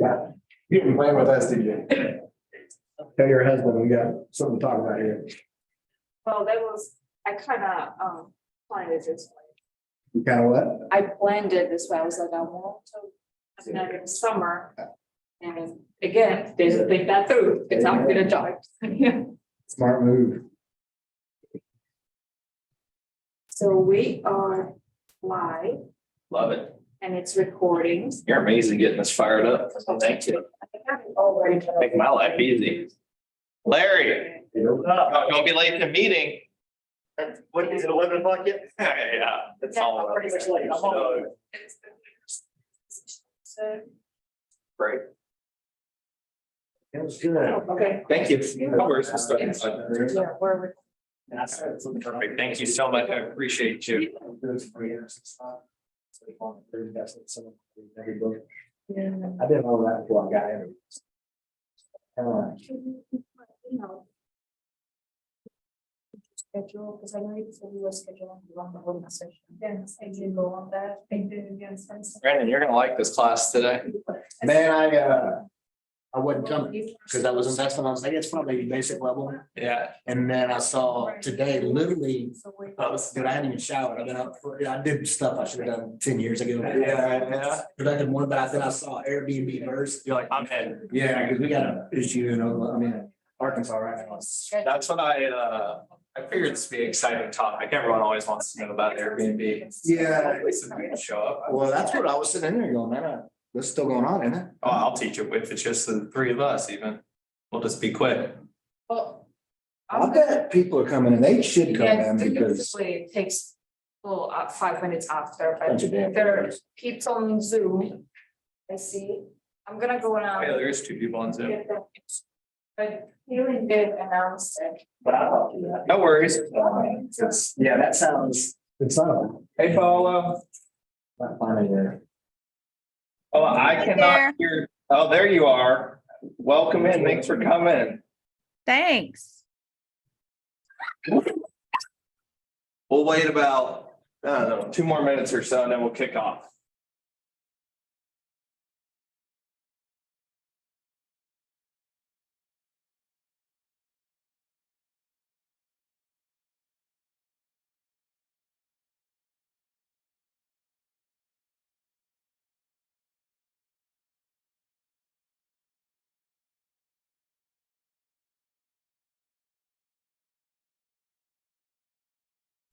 Yeah, you didn't play with us, did you? Tell your husband we got something to talk about here. Well, I kind of, planned it this way. You kind of what? I planned it this way. I was like, I want to, and in summer. And again, didn't think that through. It's not gonna die. Yeah. Smart move. So we are live Love it. and it's recording. You're amazing getting us fired up. Thank you. Make my life easy. Larry, don't be late to the meeting. What is it, 11 o'clock yet? Yeah, that's Yeah, all. I'm pretty much late. I'm on. So, Great. It was good. okay. Thank you. No worries. Yeah, we're. Perfect. Thank you so much. I appreciate you. I didn't know that before I got in. Schedule, because I know you said you were scheduling to run the whole session. Yes, I did go on that. I did against. Brandon, you're gonna like this class today. Man, I wouldn't come because I was investing. I was like, it's probably basic level. Yeah. And then I saw today, literally, dude, I hadn't even showered. I've been up for, I did stuff I should have done 10 years ago. Yeah. Productive more, but then I saw Airbnb first. You're like, I'm in. Yeah, because we got an issue in Oklahoma, I mean, Arkansas right now. That's what I figured this would be an exciting topic. Everyone always wants to know about Airbnb. Yeah. Hopefully some people show up. Well, that's what I was sitting in there going, man, this is still going on, isn't it? Oh, I'll teach it if it's just the three of us even. We'll just be quick. Well. I bet people are coming and they should come Yeah, in because. typically it takes, well, 5 minutes after, Bunch of but damn there are things. people on Zoom. I see, I'm gonna go Oh, now. yeah, there is two people on Zoom. But he did announce it. But I thought, yeah. No worries. Yeah, that sounds. It's not. Hey, Paula. Not finding there. Oh, I cannot hear. Oh, there you are. Welcome in. Thanks for coming. Thanks. We'll wait about, I don't know, 2 more minutes or so and then we'll kick off.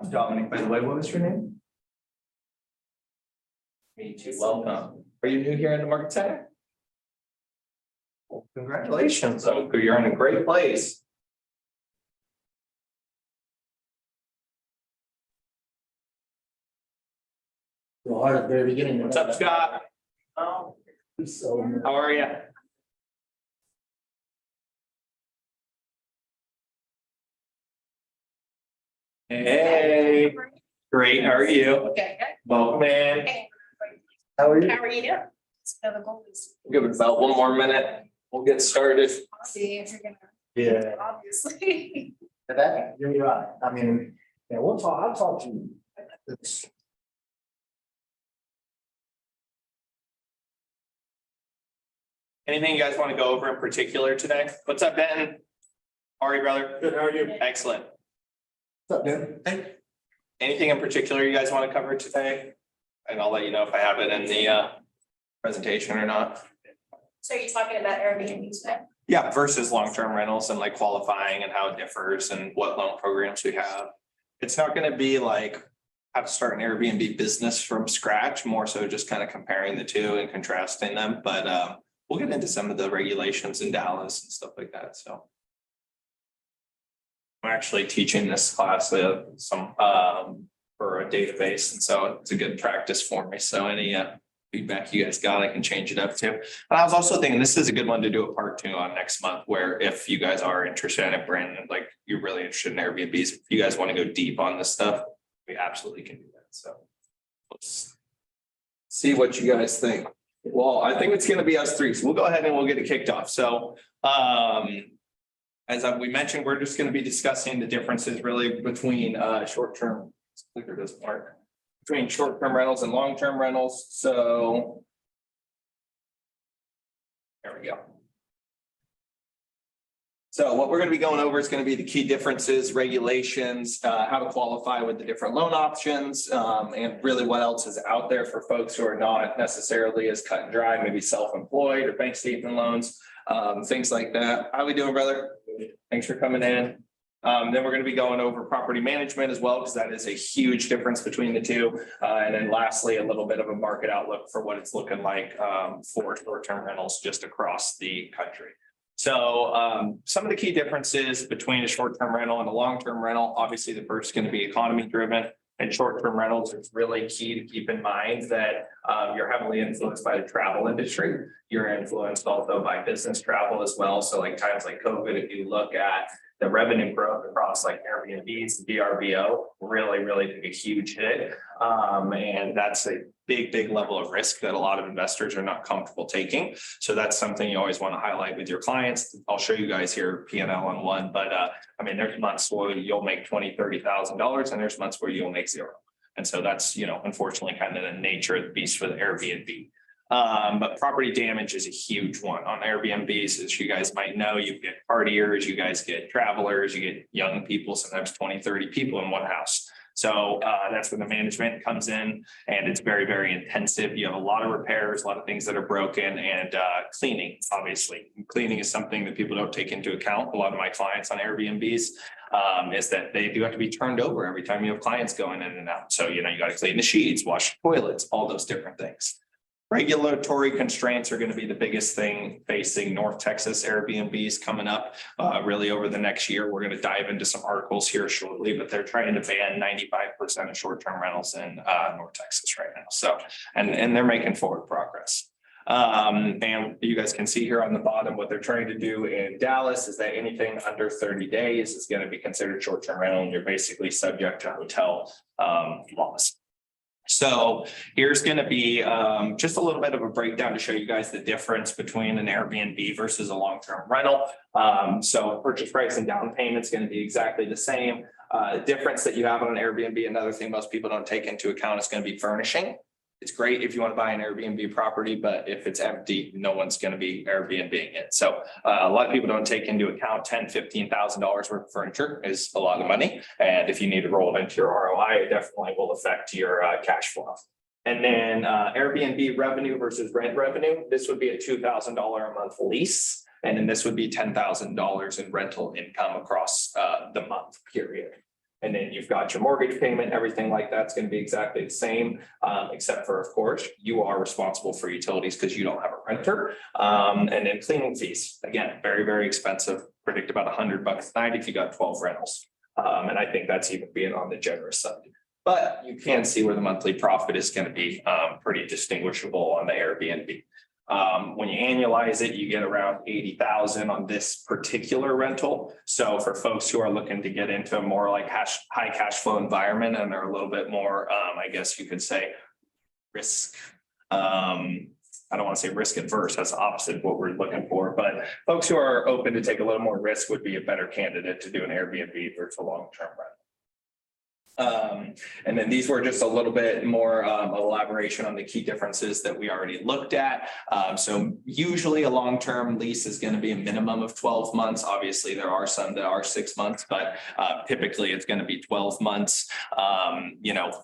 Dominic, by the way, what was your name? Me too. Welcome. Are you new here in the Market Center? Well, congratulations. So you're in a great place. Well, hard at the very beginning. What's up, Scott? Oh. So. How are you? Hey, great. How are you? Okay. Welcome in. How are you? How are you doing? The goal is. Give it about 1 more minute. We'll get started. See if you're gonna. Yeah. Obviously. That, you're right. I mean, yeah, I'll talk to you. It's. Anything you guys want to go over in particular today? What's up, Ben? How are you, brother? Good, how are you? Excellent. What's up, Dan? Hey. Anything in particular you guys want to cover today? And I'll let you know if I have it in the presentation or not. So you're talking about Airbnb today? Yeah, versus long-term rentals and like qualifying and how it differs and what loan programs we have. It's not gonna be like how to start an Airbnb business from scratch, more so just kind of comparing the two and contrasting them, but we'll get into some of the regulations in Dallas and stuff like that, so. I'm actually teaching this class some for a database, and so it's a good practice for me, so any feedback you guys got, I can change it up too. And I was also thinking this is a good one to do a part 2 on next month, where if you guys are interested in it, Brandon, like you're really interested in Airbnbs, if you guys want to go deep on this stuff, we absolutely can do that. So let's see what you guys think. Well, I think it's going to be us 3, so we'll go ahead and we'll get it kicked off. So as we mentioned, we're just going to be discussing the differences really between short-term, clicker doesn't work, between short-term rentals and long-term rentals. So There we go. So what we're going to be going over is going to be the key differences, regulations, how to qualify with the different loan options, and really what else is out there for folks who are not necessarily as cut and dry, maybe self-employed or bank statement loans, things like that. How we doing, brother? Thanks for coming in. Then we're going to be going over property management as well, because that is a huge difference between the two. And then lastly, a little bit of a market outlook for what it's looking like for short-term rentals just across the country. So some of the key differences between a short-term rental and a long-term rental, obviously the first is going to be economy driven, and short-term rentals, it's really key to keep in mind that you're heavily influenced by the travel industry. You're influenced also by business travel as well. So like times like COVID, if you look at the revenue growth across like Airbnbs, VRBO really took a huge hit. And that's a big level of risk that a lot of investors are not comfortable taking. So that's something you always want to highlight with your clients. I'll show you guys here P&L on one, but I mean, there's months where you'll make $20,000-$30,000 and there's months where you'll make zero. And so that's, unfortunately kind of the nature of the beast with Airbnb. But property damage is a huge one on Airbnbs. As you guys might know, you get partiers, you guys get travelers, you get young people, sometimes 20, 30 people in one house. So that's when the management comes in, and it's very intensive. You have a lot of repairs, a lot of things that are broken, and cleaning, obviously. Cleaning is something that people don't take into account. A lot of my clients on Airbnbs is that they do have to be turned over every time you have clients going in and out. So, you got to clean the sheets, wash the toilets, all those different things. Regulatory constraints are going to be the biggest thing facing North Texas Airbnbs coming up really over the next year. We're going to dive into some articles here shortly, but they're trying to ban 95% of short-term rentals in North Texas right now. So, and they're making forward progress. And you guys can see here on the bottom, what they're trying to do in Dallas is that anything under 30 days is going to be considered short-term rental, and you're basically subject to hotel laws. So here's going to be just a little bit of a breakdown to show you guys the difference between an Airbnb versus a long-term rental. So purchase price and down payment is going to be exactly the same. Difference that you have on an Airbnb, another thing most people don't take into account is going to be furnishing. It's great if you want to buy an Airbnb property, but if it's empty, no one's going to be Airbnb-ing it. So a lot of people don't take into account $10,000, $15,000 worth of furniture is a lot of money. And if you need to roll it into your ROI, it definitely will affect your cash flow. And then Airbnb revenue versus rent revenue. This would be a $2,000 a month lease. And then this would be $10,000 in rental income across the month period. And then you've got your mortgage payment, everything like that's going to be exactly the same, except for, of course, you are responsible for utilities because you don't have a renter. And then cleaning fees, again, very expensive. Predict about $100 a night if you got 12 rentals. And I think that's even being on the generous side. But you can see where the monthly profit is going to be pretty distinguishable on the Airbnb. When you annualize it, you get around 80,000 on this particular rental. So for folks who are looking to get into a more like high cash flow environment and are a little bit more, I guess you could say, risk. I don't want to say risk adverse. That's the opposite of what we're looking for. But folks who are open to take a little more risk would be a better candidate to do an Airbnb versus a long-term rental. And then these were just a little bit more elaboration on the key differences that we already looked at. So usually a long-term lease is going to be a minimum of 12 months. Obviously, there are some that are 6 months, but typically it's going to be 12 months.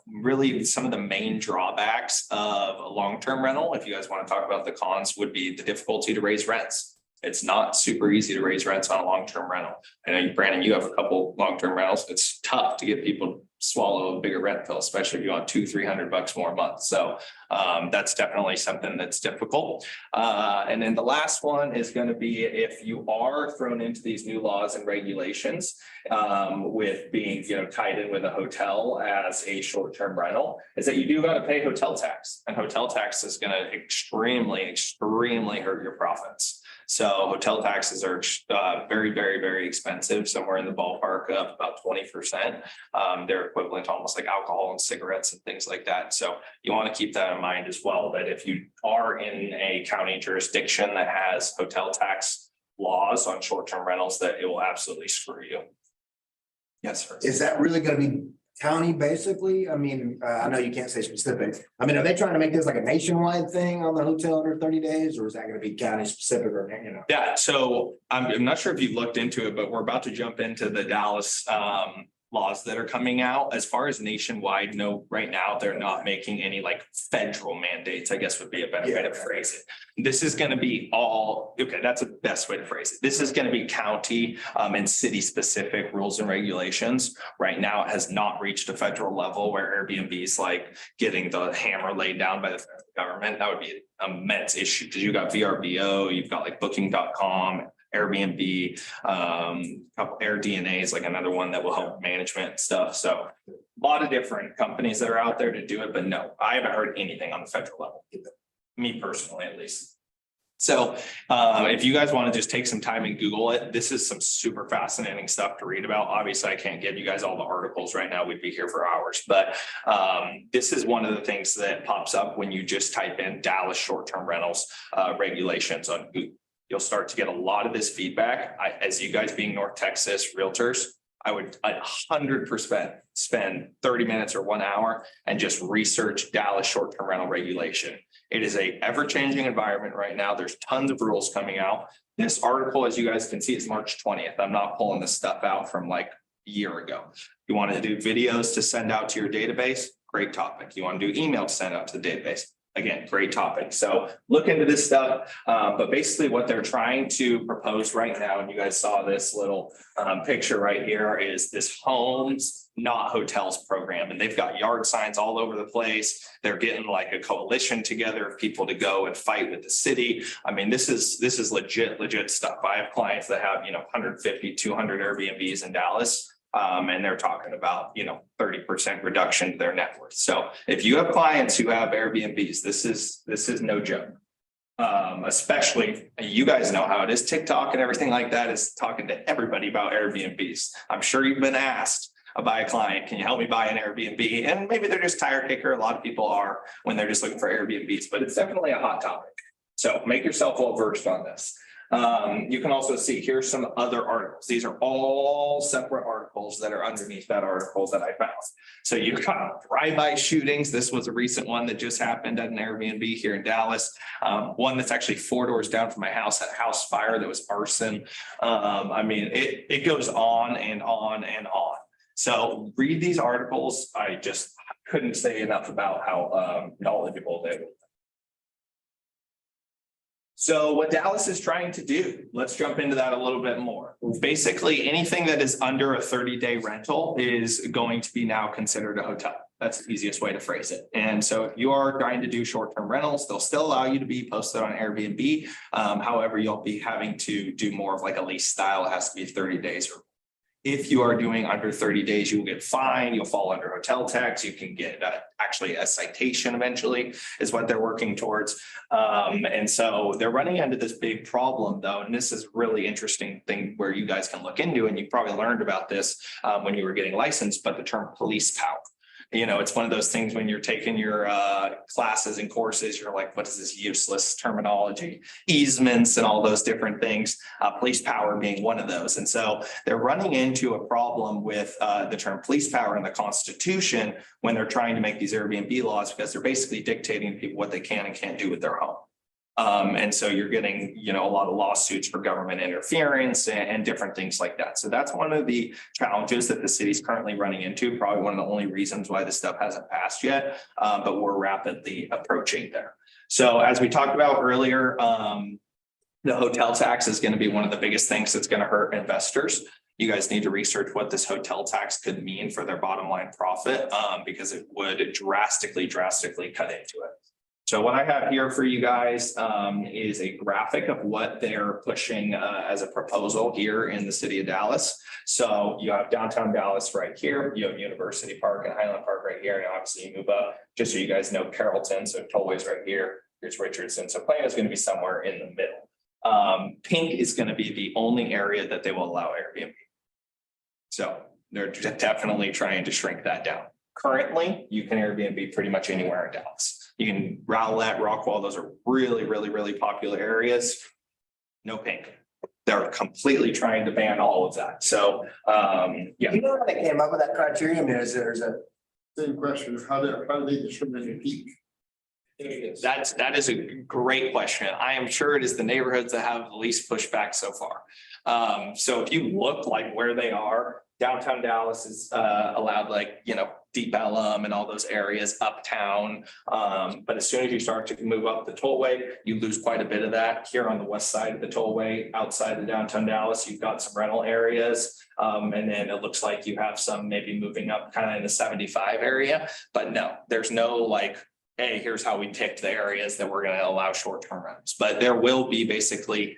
Really some of the main drawbacks of a long-term rental, if you guys want to talk about the cons, would be the difficulty to raise rents. It's not super easy to raise rents on a long-term rental. I know, Brandon, you have a couple long-term rentals. It's tough to get people to swallow a bigger rent bill, especially if you want $200-300 more a month. So that's definitely something that's difficult. And then the last one is going to be if you are thrown into these new laws and regulations with being, tied in with a hotel as a short-term rental, is that you do got to pay hotel tax, and hotel tax is going to extremely hurt your profits. So hotel taxes are very expensive, somewhere in the ballpark of about 20%. They're equivalent to almost like alcohol and cigarettes and things like that. So you want to keep that in mind as well, that if you are in a county jurisdiction that has hotel tax laws on short-term rentals, that it will absolutely screw you. Yes, sir. Is that really going to be county basically? I mean, I know you can't say specific. I mean, are they trying to make this like a nationwide thing on the hotel under 30 days, or is that gonna be county specific or, you know? Yeah, so I'm not sure if you've looked into it, but we're about to jump into the Dallas laws that are coming out. As far as nationwide, no, right now, they're not making any like federal mandates, I guess would be a better way to phrase it. This is gonna be all, okay, that's the best way to phrase it. This is gonna be county and city specific rules and regulations. Right now, it has not reached a federal level where Airbnb is like getting the hammer laid down by the federal government. That would be an immense issue because you got VRBO, you've got like booking.com, Airbnb, couple AirDNA is like another one that will help management and stuff. So a lot of different companies that are out there to do it, but no, I haven't heard anything on the federal level. Me personally, at least. So if you guys want to just take some time and Google it, this is some super fascinating stuff to read about. Obviously, I can't give you guys all the articles right now. We'd be here for hours, but this is one of the things that pops up when you just type in Dallas short-term rentals regulations on Google. You'll start to get a lot of this feedback. As you guys being North Texas realtors, I would 100% spend 30 minutes or 1 hour and just research Dallas short-term rental regulation. It is a ever-changing environment right now. There's tons of rules coming out. This article, as you guys can see, is March 20th. I'm not pulling this stuff out from like a year ago. You want to do videos to send out to your database? Great topic. You want to do email to send out to the database? Again, great topic. So look into this stuff. But basically what they're trying to propose right now, and you guys saw this little picture right here, is this homes, not hotels program. And they've got yard signs all over the place. They're getting like a coalition together of people to go and fight with the city. I mean, this is legit stuff. I have clients that have, 150, 200 Airbnbs in Dallas. And they're talking about, 30% reduction to their net worth. So if you have clients who have Airbnbs, this is no joke. Especially, you guys know how it is. TikTok and everything like that is talking to everybody about Airbnbs. I'm sure you've been asked by a client, can you help me buy an Airbnb? And maybe they're just tire kicker. A lot of people are when they're just looking for Airbnbs, but it's definitely a hot topic. So make yourself well versed on this. You can also see here's some other articles. These are all separate articles that are underneath that article that I found. So you've got drive-by shootings. This was a recent one that just happened at an Airbnb here in Dallas. One that's actually 4 doors down from my house, had a house fire that was arson. I mean, it goes on and on and on. So read these articles. I just couldn't say enough about how knowledgeable they were. So what Dallas is trying to do, let's jump into that a little bit more. Basically, anything that is under a 30-day rental is going to be now considered a hotel. That's the easiest way to phrase it. And so if you are trying to do short-term rentals, they'll still allow you to be posted on Airbnb. However, you'll be having to do more of like a lease style. It has to be 30 days or if you are doing under 30 days, you will get fined, you'll fall under hotel tax, you can get actually a citation eventually is what they're working towards. And so they're running into this big problem though, and this is really interesting thing where you guys can look into, and you probably learned about this when you were getting licensed, but the term police power. It's one of those things when you're taking your classes and courses, you're like, what is this useless terminology, easements and all those different things, police power being one of those. And so they're running into a problem with the term police power in the Constitution when they're trying to make these Airbnb laws, because they're basically dictating to people what they can and can't do with their home. And so you're getting, a lot of lawsuits for government interference and different things like that. So that's one of the challenges that the city's currently running into, probably one of the only reasons why this stuff hasn't passed yet, but we're rapidly approaching there. So as we talked about earlier, the hotel tax is going to be one of the biggest things that's going to hurt investors. You guys need to research what this hotel tax could mean for their bottom line profit, because it would drastically cut into it. So what I have here for you guys is a graphic of what they're pushing as a proposal here in the city of Dallas. So you have downtown Dallas right here. You have University Park and Highland Park right here. And obviously you move up, just so you guys know, Carrollton. So Tollway's right here. Here's Richardson. So Plano is going to be somewhere in the middle. Pink is going to be the only area that they will allow Airbnb. So they're definitely trying to shrink that down. Currently, you can Airbnb pretty much anywhere in Dallas. You can Rowlett, Rockwall, those are really popular areas. No pink. they're completely trying to ban all of that. So, yeah. You know how they came up with that criteria? I mean, there's a, Same question, how do they determine the peak? That is a great question. I am sure it is the neighborhoods that have the least pushback so far. So if you look like where they are, downtown Dallas is allowed like, you know, Deep Ellum and all those areas uptown. But as soon as you start to move up the tollway, you lose quite a bit of that. Here on the west side of the tollway, outside of downtown Dallas, you've got some rental areas. And then it looks like you have some maybe moving up kind of in the 75 area. But no, there's no like, hey, here's how we picked the areas that we're going to allow short-term rentals. But there will be basically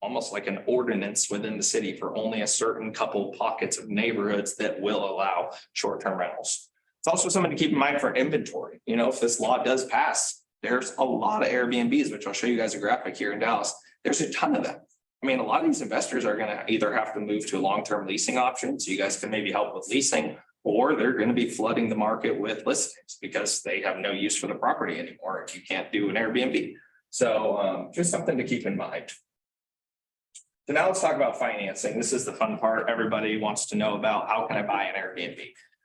almost like an ordinance within the city for only a certain couple pockets of neighborhoods that will allow short-term rentals. It's also something to keep in mind for inventory. You know, if this law does pass, there's a lot of Airbnbs, which I'll show you guys a graphic here in Dallas. There's a ton of them. I mean, a lot of these investors are going to either have to move to long-term leasing options. So you guys can maybe help with leasing, or they're going to be flooding the market with listings because they have no use for the property anymore if you can't do an Airbnb. So just something to keep in mind. So now let's talk about financing. This is the fun part. Everybody wants to know about how can I buy an Airbnb?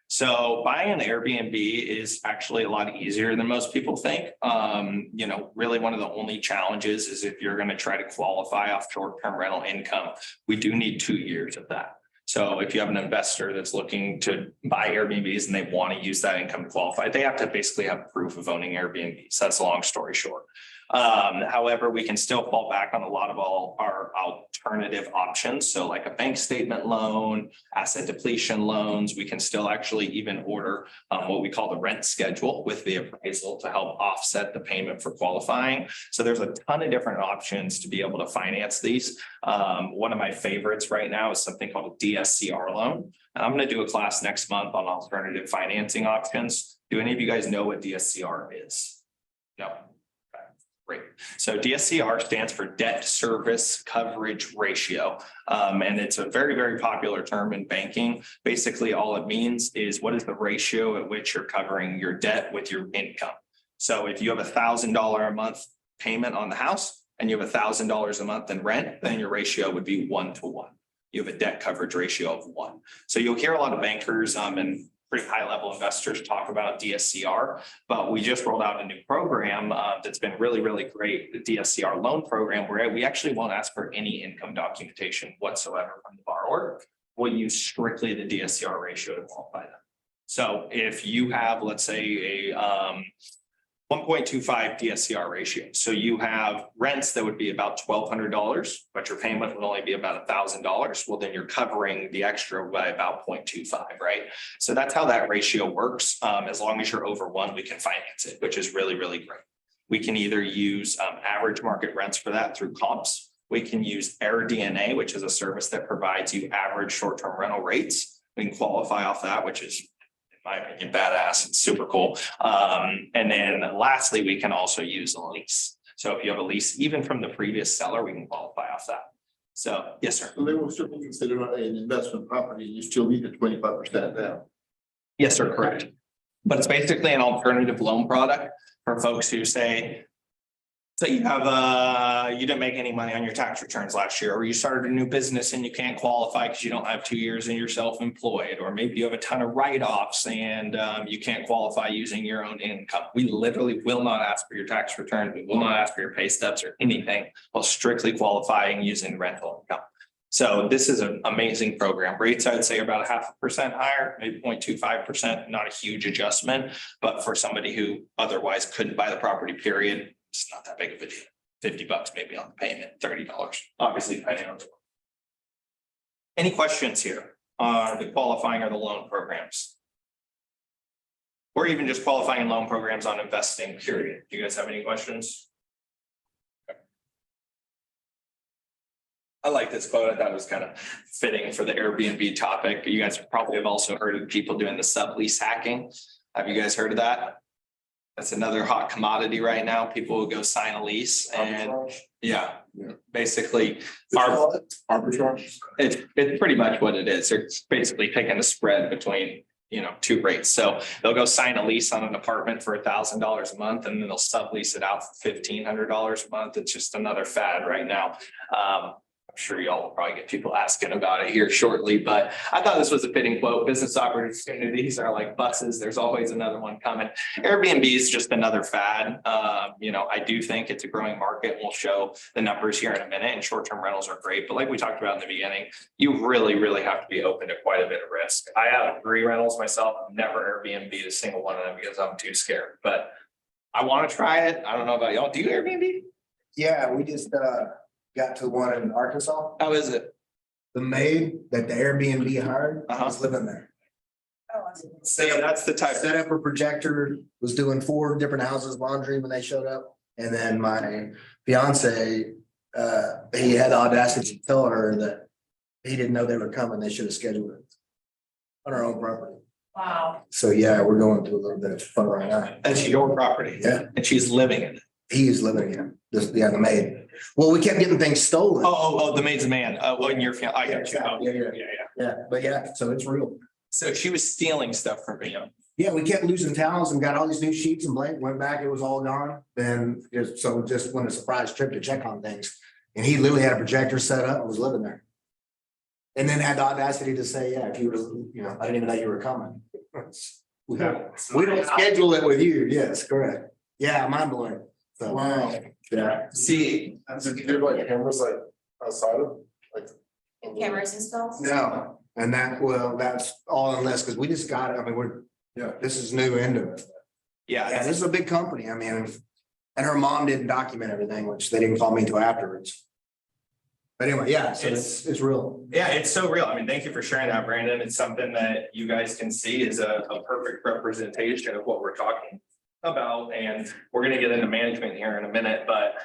So buying an Airbnb is actually a lot easier than most people think. You know, really one of the only challenges is if you're going to try to qualify off short-term rental income, we do need 2 years of that. So if you have an investor that's looking to buy Airbnbs and they want to use that income to qualify, they have to basically have proof of owning Airbnbs. That's a long story short. However, we can still fall back on a lot of all our alternative options. So like a bank statement loan, asset depletion loans, we can still actually even order what we call the rent schedule with the appraisal to help offset the payment for qualifying. So there's a ton of different options to be able to finance these. One of my favorites right now is something called a DSCR loan. And I'm going to do a class next month on alternative financing options. Do any of you guys know what DSCR is? No. Great. So DSCR stands for debt service coverage ratio. And it's a very, very popular term in banking. Basically, all it means is what is the ratio at which you're covering your debt with your income. So if you have $1,000 a month payment on the house and you have $1,000 a month in rent, then your ratio would be 1 to 1. You have a debt coverage ratio of 1. So you'll hear a lot of bankers and pretty high level investors talk about DSCR, but we just rolled out a new program that's been really, really great, the DSCR loan program, where we actually won't ask for any income documentation whatsoever from the borrower. We'll use strictly the DSCR ratio to qualify them. So if you have, let's say, a 1.25 DSCR ratio. So you have rents that would be about $1,200, but your payment would only be about $1,000. Well, then you're covering the extra by about 0.25, right? So that's how that ratio works. As long as you're over 1, we can finance it, which is really, really great. We can either use average market rents for that through comps. We can use AirDNA, which is a service that provides you average short-term rental rates. We can qualify off that, which is, my opinion, badass. It's super cool. And then lastly, we can also use a lease. So if you have a lease, even from the previous seller, we can qualify off that. So yes, sir. So they will still be considered an investment property, you still need the 25% down. Yes, sir, correct. But it's basically an alternative loan product for folks who say, so you have you didn't make any money on your tax returns last year, or you started a new business and you can't qualify because you don't have 2 years and you're self-employed, or maybe you have a ton of write-offs and you can't qualify using your own income. We literally will not ask for your tax return. We will not ask for your pay stubs or anything while strictly qualifying using rental income. So this is an amazing program. Rates, I'd say about 0.5% higher, maybe 0.25%, not a huge adjustment, but for somebody who otherwise couldn't buy the property, period, it's not that big of a deal. $50 maybe on the payment, $30, obviously depending on. Any questions here on the qualifying or the loan programs? Or even just qualifying loan programs on investing, period. Do you guys have any questions? I like this quote. I thought it was kind of fitting for the Airbnb topic. You guys probably have also heard of people doing the sublease hacking. Have you guys heard of that? That's another hot commodity right now. People will go sign a lease and yeah, basically Arbitrage. it's pretty much what it is. They're basically taking a spread between two rates. So they'll go sign a lease on an apartment for $1,000 a month and then they'll sublease it out for $1,500 a month. It's just another fad right now. I'm sure y'all will probably get people asking about it here shortly, but I thought this was a fitting quote. Business opportunities are like buses. There's always another one coming. Airbnb is just another fad. I do think it's a growing market. We'll show the numbers here in a minute, and short-term rentals are great. But like we talked about in the beginning, you really, really have to be open to quite a bit of risk. I have 3 rentals myself. I've never Airbnb a single one of them because I'm too scared, but I want to try it. I don't know about y'all. Do you Airbnb? Yeah, we just got to one in Arkansas. How is it? The maid that the Airbnb hired was living there. So that's the type. Set up a projector, was doing 4 different houses laundry when they showed up. And then my fiance, he had the audacity to tell her that he didn't know they were coming. They should have scheduled it on our own property. Wow. So yeah, we're going through a little bit of fun right now. That's your property. Yeah. And she's living in it. He's living in the maid. Well, we kept getting things stolen. Oh, the maid's a man. When you're, I got you. Oh, Yeah. yeah. But yeah, so it's real. So she was stealing stuff from me. Yeah, we kept losing towels and got all these new sheets and blank, went back, it was all gone. Then just went a surprise trip to check on things. And he literally had a projector set up and was living there. And then had the audacity to say, yeah, if you would, I didn't even know you were coming. We don't schedule it with you. Yes, correct. Yeah, mind blowing. So, Wow. yeah. See, So you did like cameras like outside of, like. And cameras installed? No, and that's all unless, because we just got it. I mean, this is new into it. Yeah, yeah, this is a big company. I mean, and her mom didn't document everything, which they didn't call me until afterwards. But anyway, yeah, so it's real. yeah, it's so real. I mean, thank you for sharing that, Brandon. It's something that you guys can see is a perfect representation of what we're talking about. And we're gonna get into management here in a minute, but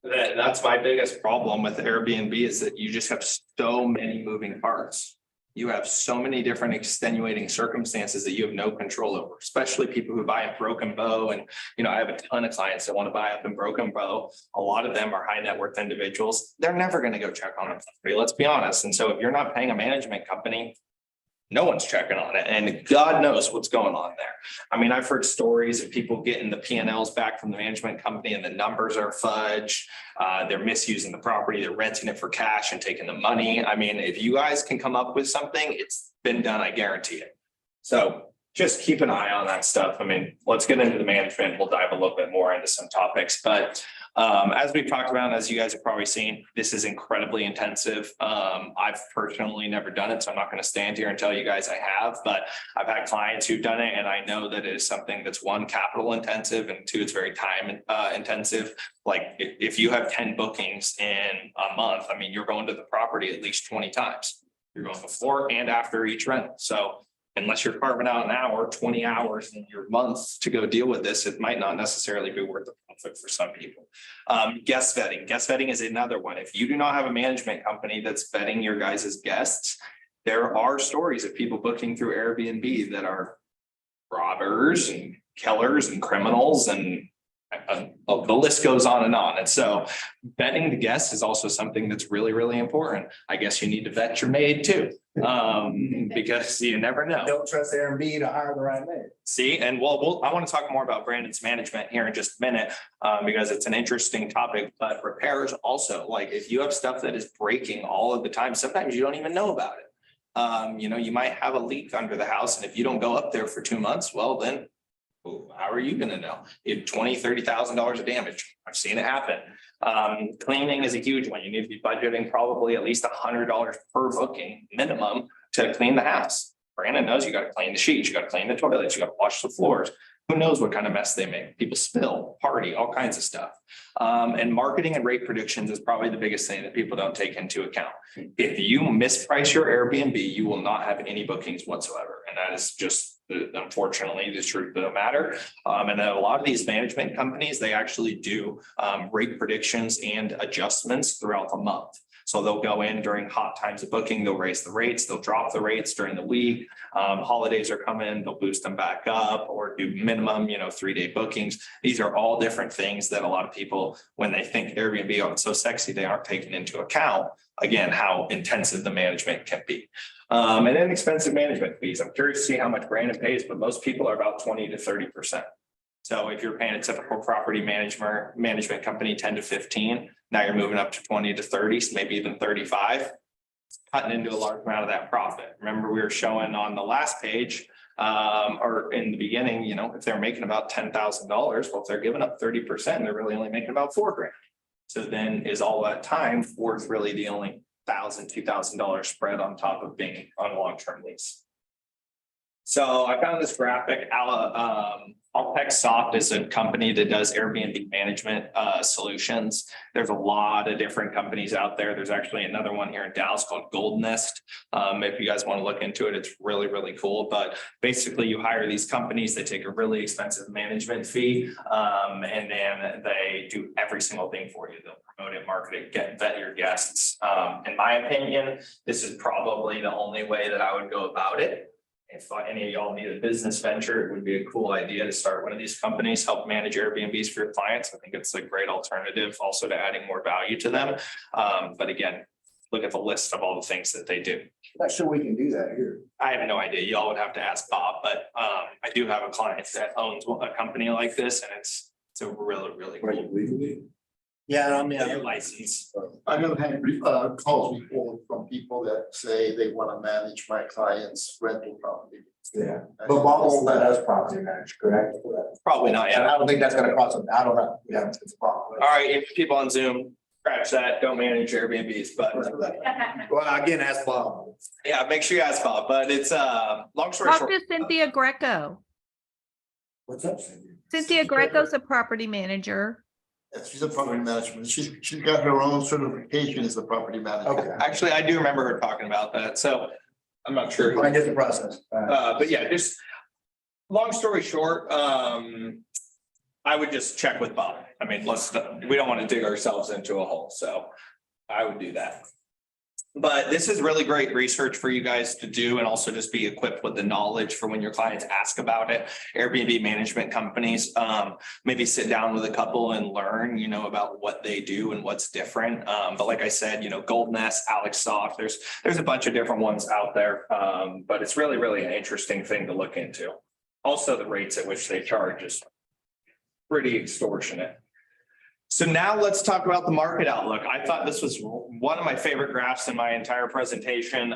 that's my biggest problem with Airbnb is that you just have so many moving parts. You have so many different extenuating circumstances that you have no control over, especially people who buy a Broken Bow. And, I have a ton of clients that want to buy up in Broken Bow. A lot of them are high net worth individuals. They're never going to go check on a property, let's be honest. And so if you're not paying a management company, no one's checking on it, and God knows what's going on there. I mean, I've heard stories of people getting the P&Ls back from the management company and the numbers are fudged. They're misusing the property, they're renting it for cash and taking the money. I mean, if you guys can come up with something, it's been done, I guarantee it. So just keep an eye on that stuff. I mean, let's get into the management. We'll dive a little bit more into some topics, but as we've talked about, as you guys have probably seen, this is incredibly intensive. I've personally never done it, so I'm not going to stand here and tell you guys I have, but I've had clients who've done it, and I know that it is something that's 1, capital intensive, and 2, it's very time intensive. Like if you have 10 bookings in a month, I mean, you're going to the property at least 20 times. You're going before and after each rental. So unless you're carving out an hour, 20 hours in your month to go deal with this, it might not necessarily be worth the profit for some people. Guest vetting. Guest vetting is another one. If you do not have a management company that's vetting your guys' guests, there are stories of people booking through Airbnb that are robbers and killers and criminals, and the list goes on and on. And so vetting the guests is also something that's really, really important. I guess you need to vet your maid too, because you never know. Don't trust Airbnb to hire the right maid. See, and I want to talk more about Brandon's management here in just a minute, because it's an interesting topic, but repairs also, like if you have stuff that is breaking all of the time, sometimes you don't even know about it. You might have a leak under the house, and if you don't go up there for 2 months, well, then how are you going to know? You have $20,000, $30,000 of damage. I've seen it happen. Cleaning is a huge one. You need to be budgeting probably at least $100 per booking minimum to clean the house. Brandon knows you got to clean the sheets, you got to clean the toilets, you got to wash the floors. Who knows what kind of mess they make? People spill, party, all kinds of stuff. And marketing and rate predictions is probably the biggest thing that people don't take into account. If you misprice your Airbnb, you will not have any bookings whatsoever. And that is just unfortunately the truth of the matter. And a lot of these management companies, they actually do rate predictions and adjustments throughout the month. So they'll go in during hot times of booking, they'll raise the rates, they'll drop the rates during the week. Holidays are coming, they'll boost them back up or do minimum, 3-day bookings. These are all different things that a lot of people, when they think Airbnb, oh, it's so sexy, they aren't taking into account, again, how intensive the management can be. And then expensive management fees. I'm curious to see how much Brandon pays, but most people are about 20 to 30%. So if you're paying a typical property management company 10 to 15, now you're moving up to 20 to 30, maybe even 35. Cutting into a large amount of that profit. Remember, we were showing on the last page, or in the beginning, if they're making about $10,000, well, if they're giving up 30%, they're really only making about $4,000. So then is all that time worth really the only $1,000, $2,000 spread on top of being on a long-term lease? So I found this graphic. Alpex Soft is a company that does Airbnb management solutions. There's a lot of different companies out there. There's actually another one here in Dallas called Gold Nest. If you guys want to look into it, it's really, really cool. But basically you hire these companies, they take a really expensive management fee, and then they do every single thing for you. They'll promote it, market it, vet your guests. In my opinion, this is probably the only way that I would go about it. If any of y'all need a business venture, it would be a cool idea to start one of these companies, help manage Airbnbs for your clients. I think it's a great alternative also to adding more value to them. But again, look at the list of all the things that they do. Not sure we can do that here. I have no idea. Y'all would have to ask Bob, but I do have a client that owns a company like this, and it's a really, really cool. Yeah, I mean, Your license. I have had calls before from people that say they want to manage my client's rental property. yeah, but Bob won't let us property manage, correct? Probably not And yet. I don't think that's gonna cost them, I don't know, yeah, it's a problem. All right, if people on Zoom, scratch that, don't manage Airbnbs, but Well, again, ask Bob. yeah, make sure you ask Bob, but it's long story Talk short. to Cynthia Greco. What's up, Cindy? Cynthia Greco's a property manager. Yeah, she's a property management. She's got her own certification as a property manager. Okay, Actually, I do remember her talking about that, so I'm not sure. I get the process. But yeah, just long story short, I would just check with Bob. I mean, we don't want to dig ourselves into a hole, so I would do that. But this is really great research for you guys to do and also just be equipped with the knowledge for when your clients ask about it. Airbnb management companies, maybe sit down with a couple and learn, about what they do and what's different. But like I said, Gold Nest, Alex Soft, there's a bunch of different ones out there. But it's really, really an interesting thing to look into. Also, the rates at which they charge is pretty extortionate. So now let's talk about the market outlook. I thought this was one of my favorite graphs in my entire presentation.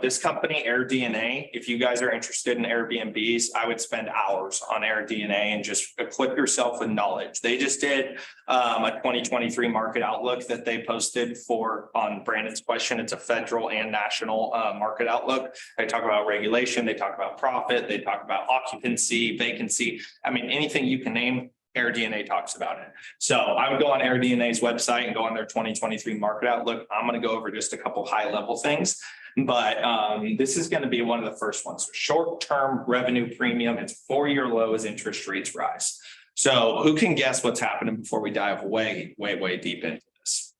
This company, AirDNA, if you guys are interested in Airbnbs, I would spend hours on AirDNA and just equip yourself with knowledge. They just did a 2023 market outlook that they posted on Brandon's question. It's a federal and national market outlook. They talk about regulation, they talk about profit, they talk about occupancy, vacancy. I mean, anything you can name, AirDNA talks about it. So I would go on AirDNA's website and go on their 2023 market outlook. I'm going to go over just a couple high level things, but this is going to be one of the first ones. Short-term revenue premium, it's 4-year low as interest rates rise. So who can guess what's happening before we dive way, way, way deep into this?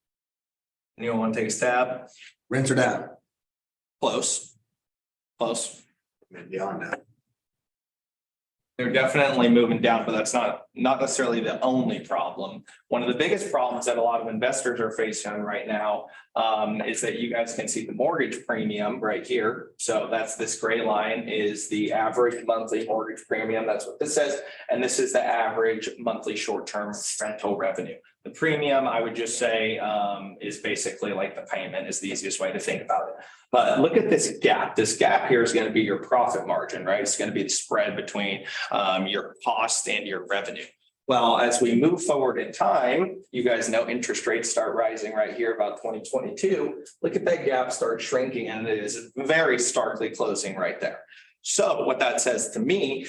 Anyone want to take a stab? Rinse her down. Close. Beyond that. They're definitely moving down, but that's not necessarily the only problem. One of the biggest problems that a lot of investors are facing right now is that you guys can see the mortgage premium right here. So that's this gray line is the average monthly mortgage premium. That's what this says. And this is the average monthly short-term rental revenue. The premium, I would just say, is basically like the payment is the easiest way to think about it. But look at this gap. This gap here is going to be your profit margin, right? It's going to be the spread between your cost and your revenue. Well, as we move forward in time, you guys know interest rates start rising right here about 2022. Look at that gap start shrinking, and it is very starkly closing right there. So what that says to me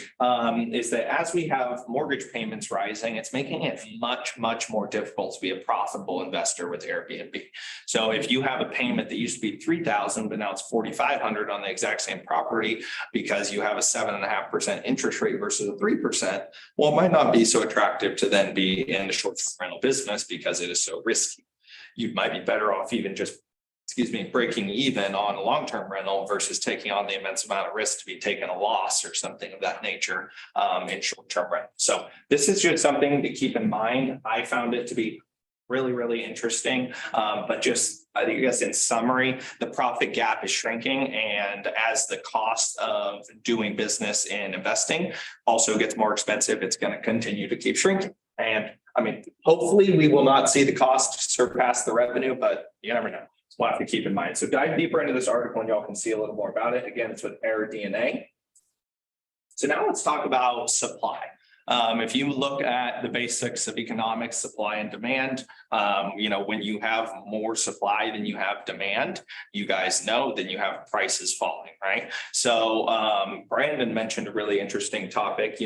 is that as we have mortgage payments rising, it's making it much, much more difficult to be a profitable investor with Airbnb. So if you have a payment that used to be $3,000, but now it's $4,500 on the exact same property because you have a 7.5% interest rate versus a 3%, well, it might not be so attractive to then be in the short-term rental business because it is so risky. you might be better off even just, excuse me, breaking even on a long-term rental versus taking on the immense amount of risk to be taking a loss or something of that nature in short-term rent. So this is just something to keep in mind. I found it to be really, really interesting. But just, I guess in summary, the profit gap is shrinking. And as the cost of doing business and investing also gets more expensive, it's going to continue to keep shrinking. And I mean, hopefully we will not see the cost surpass the revenue, but you never know. We'll have to keep in mind. So dive deeper into this article and y'all can see a little more about it. Again, it's with AirDNA. So now let's talk about supply. If you look at the basics of economics, supply and demand, when you have more supply than you have demand, you guys know, then you have prices falling, right? So Brandon mentioned a really interesting topic,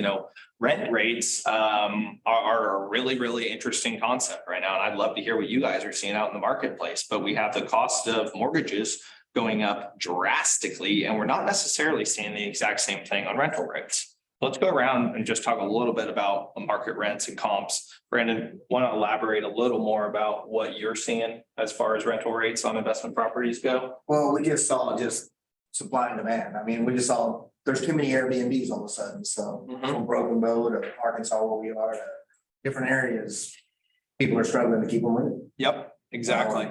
rent rates are a really, really interesting concept right now. And I'd love to hear what you guys are seeing out in the marketplace, but we have the cost of mortgages going up drastically, and we're not necessarily seeing the exact same thing on rental rates. Let's go around and just talk a little bit about market rents and comps. Brandon, want to elaborate a little more about what you're seeing as far as rental rates on investment properties go? Well, we just saw just supply and demand. I mean, we just saw there's too many Airbnbs all of a sudden. So from Broken Bow to Arkansas, where we are, to different areas, people are struggling to keep them rented. Yep, exactly.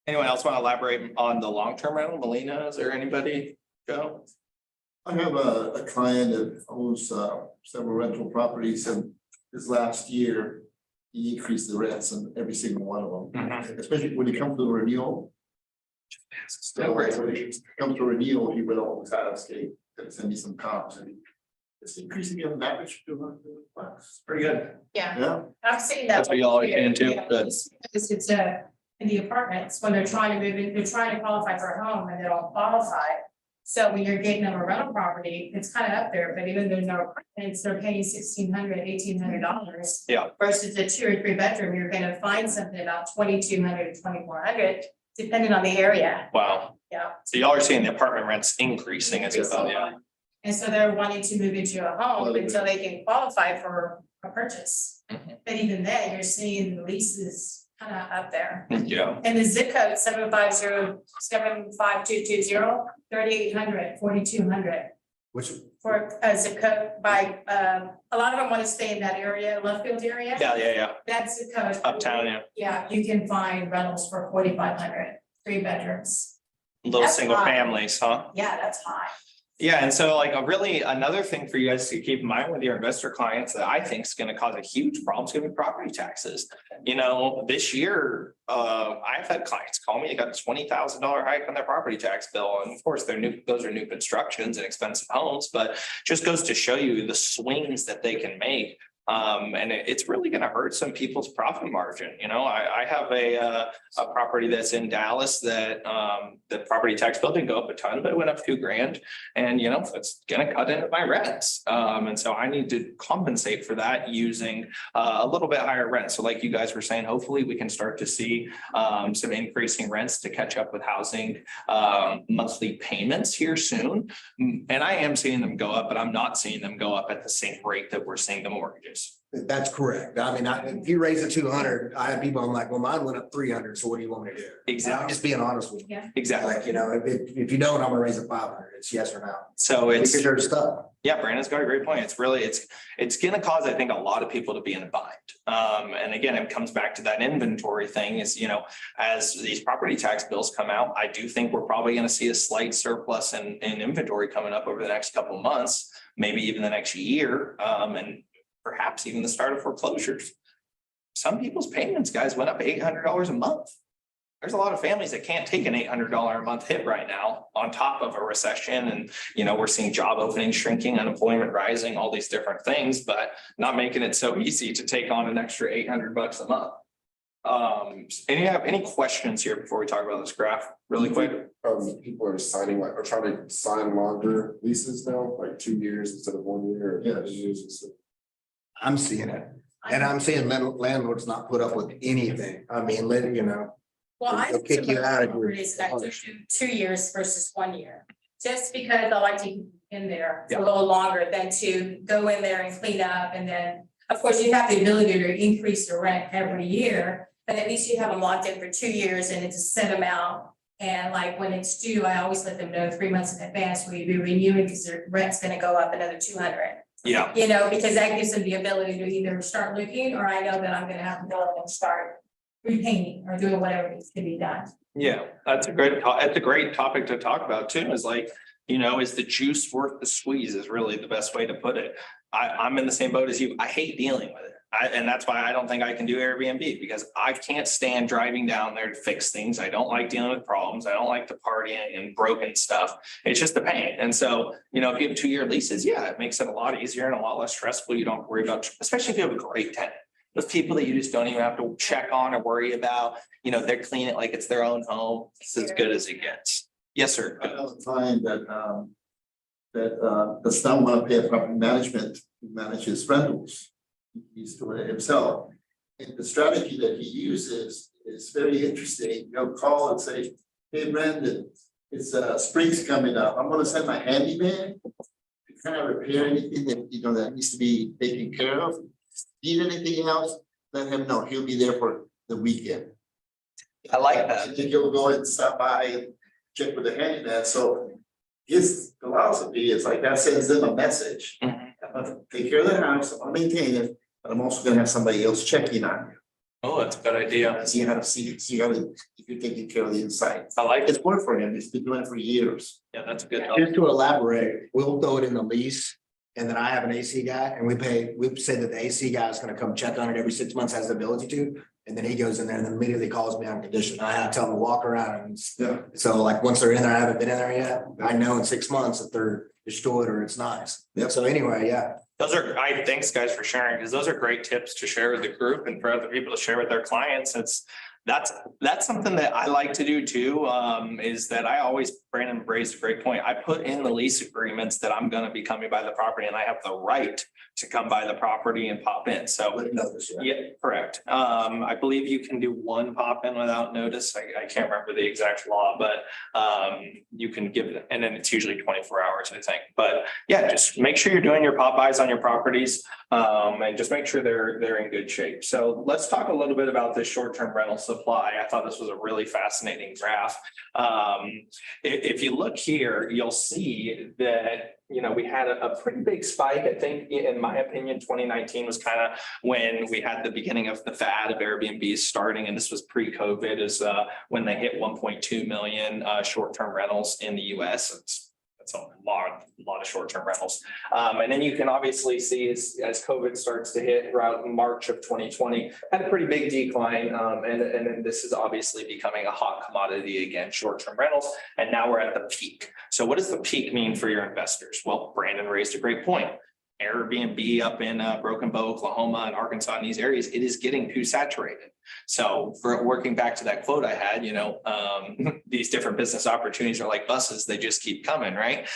Anyone else want to elaborate on the long-term rental? Melina, is there anybody? Go. I have a client that owns several rental properties, and this last year, he increased the rents on every single one of them, especially when it comes to renewal. So when it comes to renewal, he would always ask, hey, send me some comps, and it's increasing on average $200. Pretty good. Yeah, Yeah, I've seen that. That's what y'all are into. Yeah, Good. Because it's in the apartments, when they're trying to move in, they're trying to qualify for a home and they don't qualify. So when you're getting them a rental property, it's kind of up there, but even though no apartments, they're paying $1,600, $1,800. Yeah. Versus a 2 or 3 bedroom, you're gonna find something about $2,200 to $2,400, depending on the area. Wow. Yeah. So y'all are seeing the apartment rents increasing as well, yeah. And so they're wanting to move into a home Well, until they can qualify for a purchase. Mhm. But even then, you're seeing the leases kind of up there. Yeah, And the zip code 75220, 3,800, 4,200 Which for a zip code by, a lot of them want to stay in that area, Love Field area. yeah. That zip code. Uptown, yeah. Yeah, you can find rentals for 4,500, 3 bedrooms. Little That's single high. families, huh? Yeah, that's high. Yeah, and so like another thing for you guys to keep in mind with your investor clients that I think is going to cause a huge problem is going to be property taxes. This year, I've had clients call me, they got a $20,000 hike on their property tax bill. And of course, those are new constructions and expensive homes, but just goes to show you the swings that they can make. And it's really going to hurt some people's profit margin. I have a property that's in Dallas that the property tax bill didn't go up a ton, but it went up $2,000, and it's going to cut into my rents. And so I need to compensate for that using a little bit higher rent. So like you guys were saying, hopefully we can start to see some increasing rents to catch up with housing monthly payments here soon. And I am seeing them go up, but I'm not seeing them go up at the same rate that we're seeing the mortgages. that's correct. I mean, if you raise it 200, I have people, I'm like, well, mine went up 300. So what do you want me to do? Exactly. I'm just being honest with you. Exactly. Like, if you don't, I'm gonna raise it 500. It's yes or no. So Because it's, you're stuck. yeah, Brandon's got a great point. It's going to cause, I think, a lot of people to be in a bind. And again, it comes back to that inventory thing is, as these property tax bills come out, I do think we're probably going to see a slight surplus in inventory coming up over the next couple of months, maybe even the next year, and perhaps even the start of foreclosures. Some people's payments, guys, went up $800 a month. There's a lot of families that can't take an $800 a month hit right now on top of a recession. And, we're seeing job openings shrinking, unemployment rising, all these different things, but not making it so easy to take on an extra $800 a month. Any questions here before we talk about this graph really quick? People are signing or trying to sign longer leases now, like 2 years instead of 1 year. Yes. I'm seeing it. And I'm seeing landlords not put up with anything. I mean, Well, I. They'll kick you out if you're- Properties that do 2 years versus 1 year, just because I like to keep in there for a little longer than to go in there and clean up. And then, of course, you have the ability to increase the rent every year. but at least you have them locked in for 2 years and it's a set amount. And like when it's due, I always let them know 3 months in advance, will you be renewing, because their rent's gonna go up another 200. Yeah, You know, because that gives them the ability to either start looking, or I know that I'm gonna have to go and start repainting or doing whatever needs to be done. yeah, that's a great topic to talk about too, is like, you know, is the juice worth the squeeze is really the best way to put it. I'm in the same boat as you. I hate dealing with it. And that's why I don't think I can do Airbnb, because I can't stand driving down there to fix things. I don't like dealing with problems. I don't like the partying and broken stuff. It's just a pain. And so, you know, if you have 2-year leases, yeah, it makes it a lot easier and a lot less stressful. You don't worry about, especially if you have a great tenant. Those people that you just don't even have to check on or worry about, you know, they're clean it like it's their own home. It's as good as it gets. Yes, sir. I know a client that does not want to pay a property management to manage his rentals. He's doing it himself. And the strategy that he uses is very interesting. He'll call and say, hey, Brandon, it's spring's coming up. I'm gonna send my handyman to kind of repair anything that, you know, that needs to be taken care of. Need anything else, let him know. He'll be there for the weekend. I like that. And then he'll go and stop by and check with the handyman. So his philosophy is like, that sends them a message. Mhm. I'm gonna take care of the house, I'll maintain it, but I'm also gonna have somebody else checking on you. Oh, that's a good idea. So you have to see, if you're taking care of the inside. I like it. It's worked for him. He's been doing it for years. Yeah, that's a good. Just to elaborate, we'll throw it in the lease. And then I have an AC guy and we've said that the AC guy is gonna come check on it every 6 months, has the ability to. And then he goes in there and then immediately calls me on condition. I have to tell him to walk around and Yeah. so like, once they're in there, I haven't been in there yet. I know in 6 months if they're destroyed or it's nice. Yep. So anyway, yeah. Those are, thanks guys for sharing, because those are great tips to share with the group and for other people to share with their clients. That's something that I like to do too, is that I always, Brandon raised a great point. I put in the lease agreements that I'm gonna be coming by the property and I have the right to come by the property and pop in. So Wouldn't know this yet. yeah, correct. I believe you can do one pop in without notice. I can't remember the exact law, but you can give it, and then it's usually 24 hours, I think. But yeah, just make sure you're doing your pop-bys on your properties, and just make sure they're in good shape. So let's talk a little bit about this short-term rental supply. I thought this was a really fascinating graph. If you look here, you'll see that, you know, we had a pretty big spike. I think, in my opinion, 2019 was kind of when we had the beginning of the fad of Airbnb starting, and this was pre-COVID, is when they hit 1.2 million short-term rentals in the US. That's a lot of short-term rentals. And then you can obviously see as COVID starts to hit throughout March of 2020, had a pretty big decline. And then this is obviously becoming a hot commodity again, short-term rentals. And now we're at the peak. So what does the peak mean for your investors? Well, Brandon raised a great point. Airbnb up in Broken Bow, Oklahoma and Arkansas, in these areas, it is getting too saturated. So for working back to that quote I had, you know, these different business opportunities are like buses, they just keep coming, right?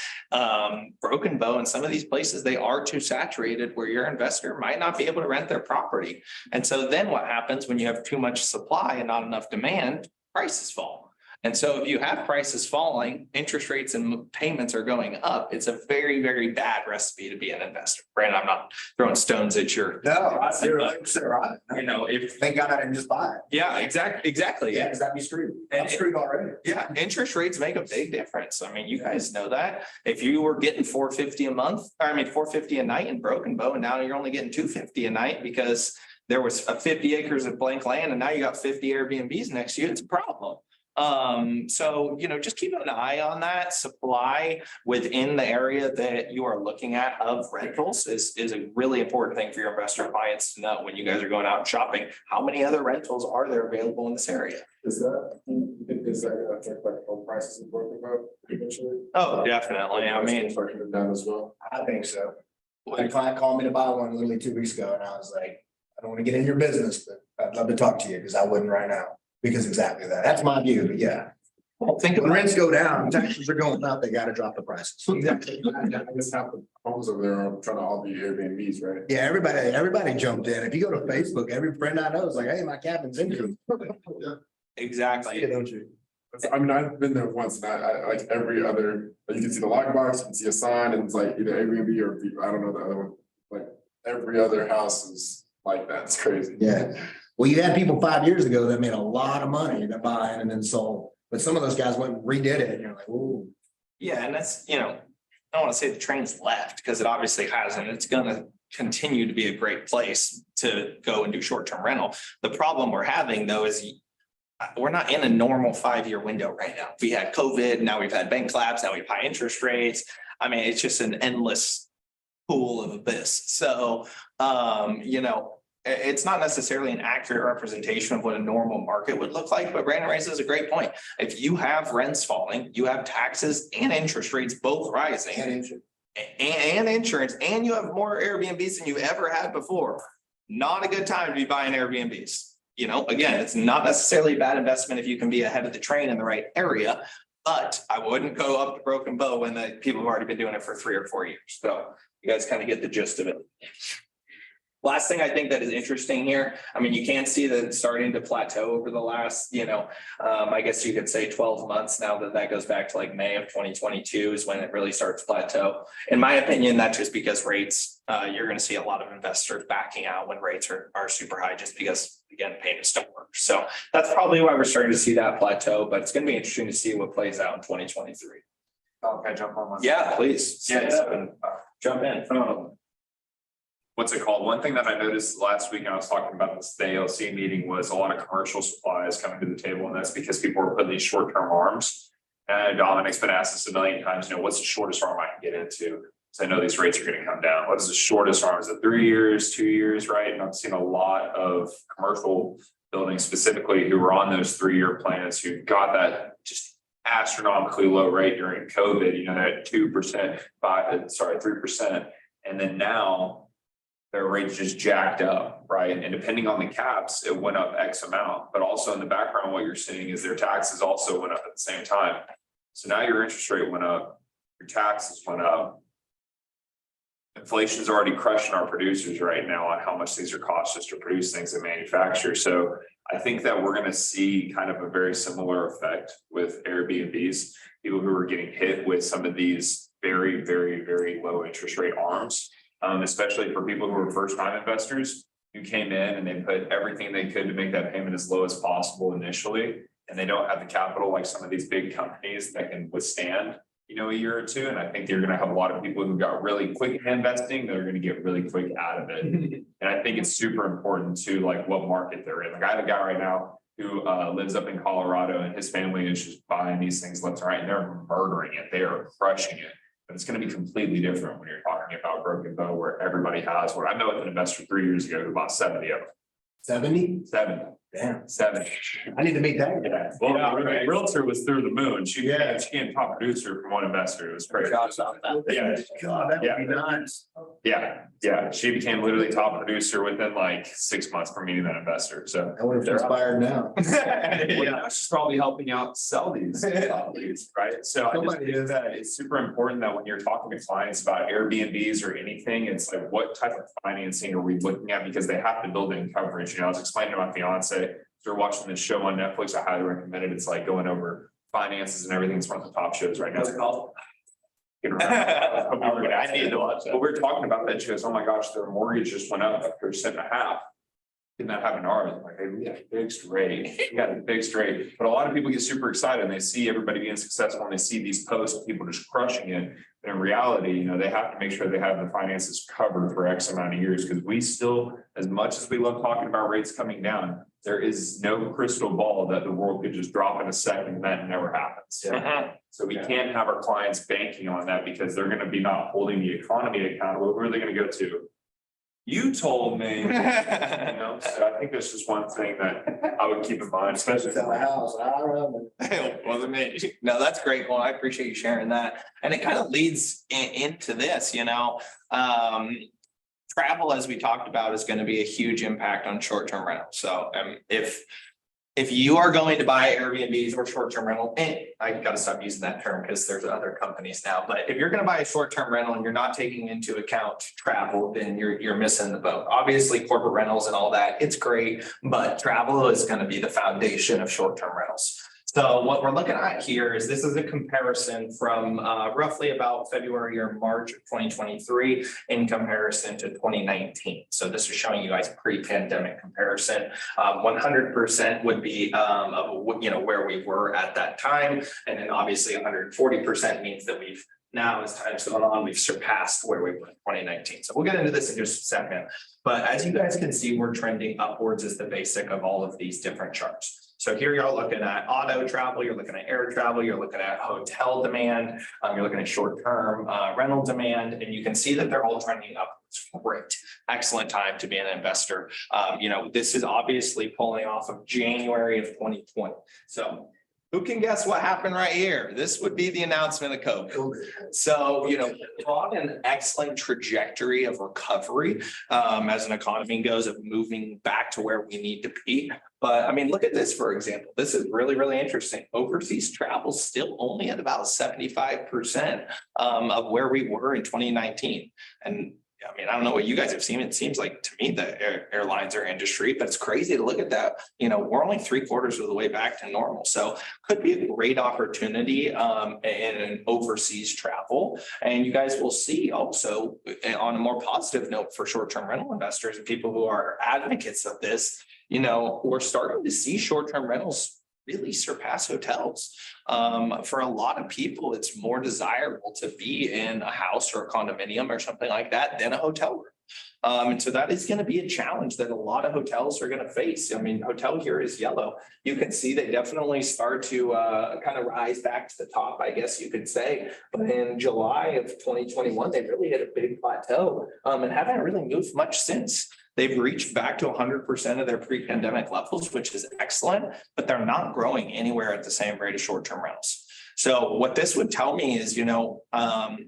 Broken Bow and some of these places, they are too saturated where your investor might not be able to rent their property. And so then what happens when you have too much supply and not enough demand? Prices fall. And so if you have prices falling, interest rates and payments are going up, it's a very, very bad recipe to be an investor. Brandon, I'm not throwing stones at your. No, you're right. You know, if, Thank God I didn't just buy it. yeah, exactly. Yeah, because that'd be screwed. I'm And- screwed already. Yeah, interest rates make a big difference. I mean, you guys know that. If you were getting $450 a month, or $450 a night in Broken Bow, and now you're only getting $250 a night because there was 50 acres of blank land and now you got 50 Airbnbs next to you, it's a problem. So, you know, just keep an eye on that. Supply within the area that you are looking at of rentals is a really important thing for your investor clients to know when you guys are going out and shopping. How many other rentals are there available in this area? Is that gonna affect like home prices in Broken Bow eventually? Oh, definitely. I mean, Starting it down as well. I think so. My client called me to buy one literally 2 weeks ago and I was like, I don't want to get in your business, but I'd love to talk to you because I wouldn't right now. Because exactly that. That's my view, but yeah. well, think When about rents go down, taxes are going up, they gotta drop the prices. exactly. I guess half the homes over there are trying to all be Airbnbs, right? Yeah, everybody jumped in. If you go to Facebook, every friend I know is like, hey, my cabin's empty. Exactly. Don't you? I mean, I've been there once and I like every other, you can see the lockbox, you can see a sign and it's like either Airbnb or I don't know the other one. Like every other house is like that. It's crazy. Yeah. Well, you had people 5 years ago that made a lot of money that buying and then sold, but some of those guys went and redid it and you're like, ooh. Yeah, and that's, I don't want to say the train's left because it obviously hasn't. It's gonna continue to be a great place to go and do short-term rental. The problem we're having though is we're not in a normal 5-year window right now. We had COVID, now we've had bank collapse, now we have high interest rates. I mean, it's just an endless pool of abyss. So, it's not necessarily an accurate representation of what a normal market would look like, but Brandon raises a great point. If you have rents falling, you have taxes and interest rates both rising. And insurance, and you have more Airbnbs than you've ever had before. Not a good time to be buying Airbnbs. Again, it's not necessarily a bad investment if you can be ahead of the train in the right area. But I wouldn't go up to Broken Bow when the people have already been doing it for 3 or 4 years. So you guys kind of get the gist of it. Last thing I think that is interesting here, I mean, you can see that it's starting to plateau over the last, I guess you could say 12 months now that goes back to like May of 2022 is when it really starts to plateau. In my opinion, that's just because rates, you're going to see a lot of investors backing out when rates are super high, just because, again, payments don't work. So that's probably why we're starting to see that plateau, but it's going to be interesting to see what plays out in 2023. Okay, jump on one. Yeah, please. Yeah, Jump in. What's it called? One thing that I noticed last week, and I was talking about this, the ALC meeting, was a lot of commercial supplies coming to the table, and that's because people are putting these short-term arms. And Dominic's been asked this a million times, what's the shortest arm I can get into? So I know these rates are going to come down. What is the shortest arm? Is it 3 years, 2 years, right? And I've seen a lot of commercial buildings specifically who were on those 3-year plans who got that just astronomically low rate during COVID, that 2%, 3%. And then now their rates just jacked up, right? And depending on the caps, it went up X amount, but also in the background, what you're seeing is their taxes also went up at the same time. So now your interest rate went up, your taxes went up. Inflation's already crushing our producers right now on how much these are cost just to produce things and manufacture. So I think that we're going to see kind of a very similar effect with Airbnbs, people who are getting hit with some of these very, very, very low interest rate arms. Especially for people who are first-time investors who came in and they put everything they could to make that payment as low as possible initially, and they don't have the capital like some of these big companies that can withstand, a year or two. And I think you're going to have a lot of people who got really quick in investing that are going to get really quick out of it. And I think it's super important to like what market they're in. Like I have a guy right now who lives up in Colorado, and his family is just buying these things left and right, and they're murdering it. They are crushing it. But it's going to be completely different when you're talking about Broken Bow, where everybody has what I know with an investor 3 years ago who bought 70 of them. 70? 70. Damn. 70. I need to meet that guy. Yeah. Well, the realtor was through the moon. She became top producer from one investor. It was crazy. Yeah. God, that would be nuts. Yeah. She became literally top producer within like 6 months from meeting that investor. So I wonder if they're inspired now. yeah, she's probably helping out sell these properties, right? So I just think that it's super important that when you're talking to clients about Airbnbs or anything, it's like, what type of financing are we looking at? Because they have to build in coverage. I was explaining to my fiance, they're watching this show on Netflix. I highly recommend it. It's like going over finances and everything. It's one of the top shows right now. What's it called? I need to watch that. But we're talking about that. She goes, oh my gosh, their mortgage just went up 1.5%. Did not happen to ours. I'm like, hey, we got a fixed rate. We got a fixed rate. But a lot of people get super excited and they see everybody being successful and they see these posts of people just crushing it. But in reality, they have to make sure they have the finances covered for X amount of years, because we still, as much as we love talking about rates coming down, there is no crystal ball that the world could just drop in a second and that never happens. So we can't have our clients banking on that, because they're going to be not holding the economy accountable. Who are they going to go to? You told me, so I think that's just one thing that I would keep in mind, especially. Sell a house. I don't know. Wasn't me. No, that's great. Well, I appreciate you sharing that. And it kind of leads into this, travel, as we talked about, is going to be a huge impact on short-term rental. So if you are going to buy Airbnbs or short-term rental, and I got to stop using that term because there's other companies now, but if you're going to buy a short-term rental and you're not taking into account travel, then you're missing the boat. Obviously, corporate rentals and all that, it's great, but travel is going to be the foundation of short-term rentals. So what we're looking at here is this is a comparison from roughly about February or March of 2023 in comparison to 2019. So this is showing you guys pre-pandemic comparison. 100% would be of where we were at that time. And then obviously 140% means that we've now, as time's gone on, we've surpassed where we were in 2019. So we'll get into this in just a second. But as you guys can see, we're trending upwards as the basic of all of these different charts. So here you're looking at auto travel, you're looking at air travel, you're looking at hotel demand, you're looking at short-term rental demand, and you can see that they're all trending upwards. Great, excellent time to be an investor. This is obviously pulling off of January of 2020. So who can guess what happened right here? This would be the announcement of COVID. So, we're on an excellent trajectory of recovery as an economy goes, of moving back to where we need to be. But I mean, look at this, for example. This is really, really interesting. Overseas travel still only at about 75% of where we were in 2019. And I mean, I don't know what you guys have seen. It seems like to me the airlines are industry, but it's crazy to look at that. We're only 3/4 of the way back to normal. So could be a great opportunity in overseas travel. And you guys will see also on a more positive note for short-term rental investors and people who are advocates of this, we're starting to see short-term rentals really surpass hotels. For a lot of people, it's more desirable to be in a house or a condominium or something like that than a hotel room. And so that is going to be a challenge that a lot of hotels are going to face. I mean, hotel here is yellow. You can see they definitely start to kind of rise back to the top, I guess you could say. But in July of 2021, they really hit a big plateau and haven't really moved much since. They've reached back to 100% of their pre-pandemic levels, which is excellent, but they're not growing anywhere at the same rate of short-term rentals. So what this would tell me is,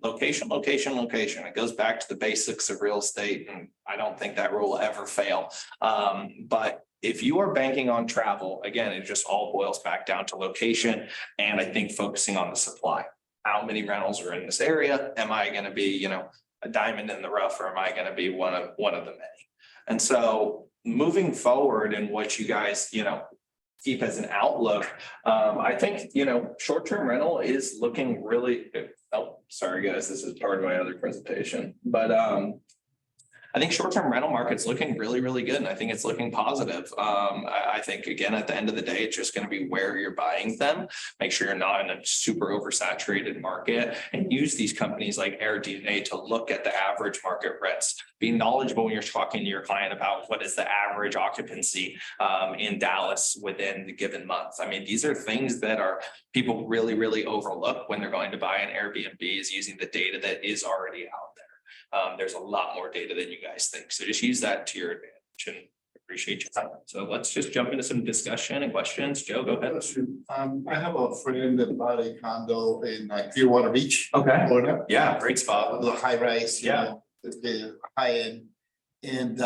location, location, location. It goes back to the basics of real estate, and I don't think that rule will ever fail. But if you are banking on travel, again, it just all boils back down to location, and I think focusing on the supply. How many rentals are in this area? Am I going to be, a diamond in the rough, or am I going to be one of the many? And so moving forward and what you guys, keep as an outlook, I think, short-term rental is looking really, oh, sorry guys, this is part of my other presentation, but I think short-term rental market's looking really, really good. And I think it's looking positive. I think, again, at the end of the day, it's just going to be where you're buying them. Make sure you're not in a super oversaturated market, and use these companies like AirDNA to look at the average market rents. Be knowledgeable when you're talking to your client about what is the average occupancy in Dallas within the given month. I mean, these are things that are people really, really overlook when they're going to buy an Airbnb, is using the data that is already out there. There's a lot more data than you guys think. So just use that to your advantage, and appreciate your time. So let's just jump into some discussion and questions. Joe, go ahead. I have a friend that bought a condo in Clearwater Beach. Okay. Florida. Yeah, great spot. The high rise. Yeah. The high end. And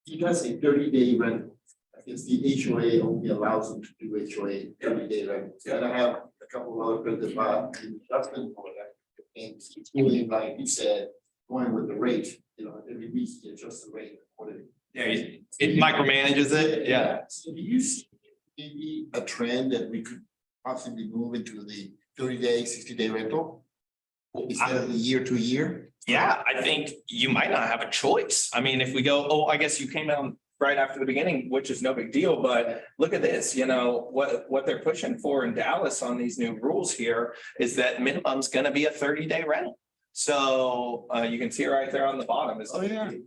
he does a 30-day rent. I guess the HOA only allows him to do HOA 30-day rent. And I have a couple of other friends that bought in Justin, Florida. And it's really, like you said, going with the rate, every week you adjust the rate. Yeah, it micromanages it. Yeah. So do you see maybe a trend that we could possibly move into the 30-day, 60-day rental? Instead of the year to year? Yeah, I think you might not have a choice. I mean, if we go, I guess you came out right after the beginning, which is no big deal, but look at this, what they're pushing for in Dallas on these new rules here is that minimum's going to be a 30-day rental. So you can see right there on the bottom is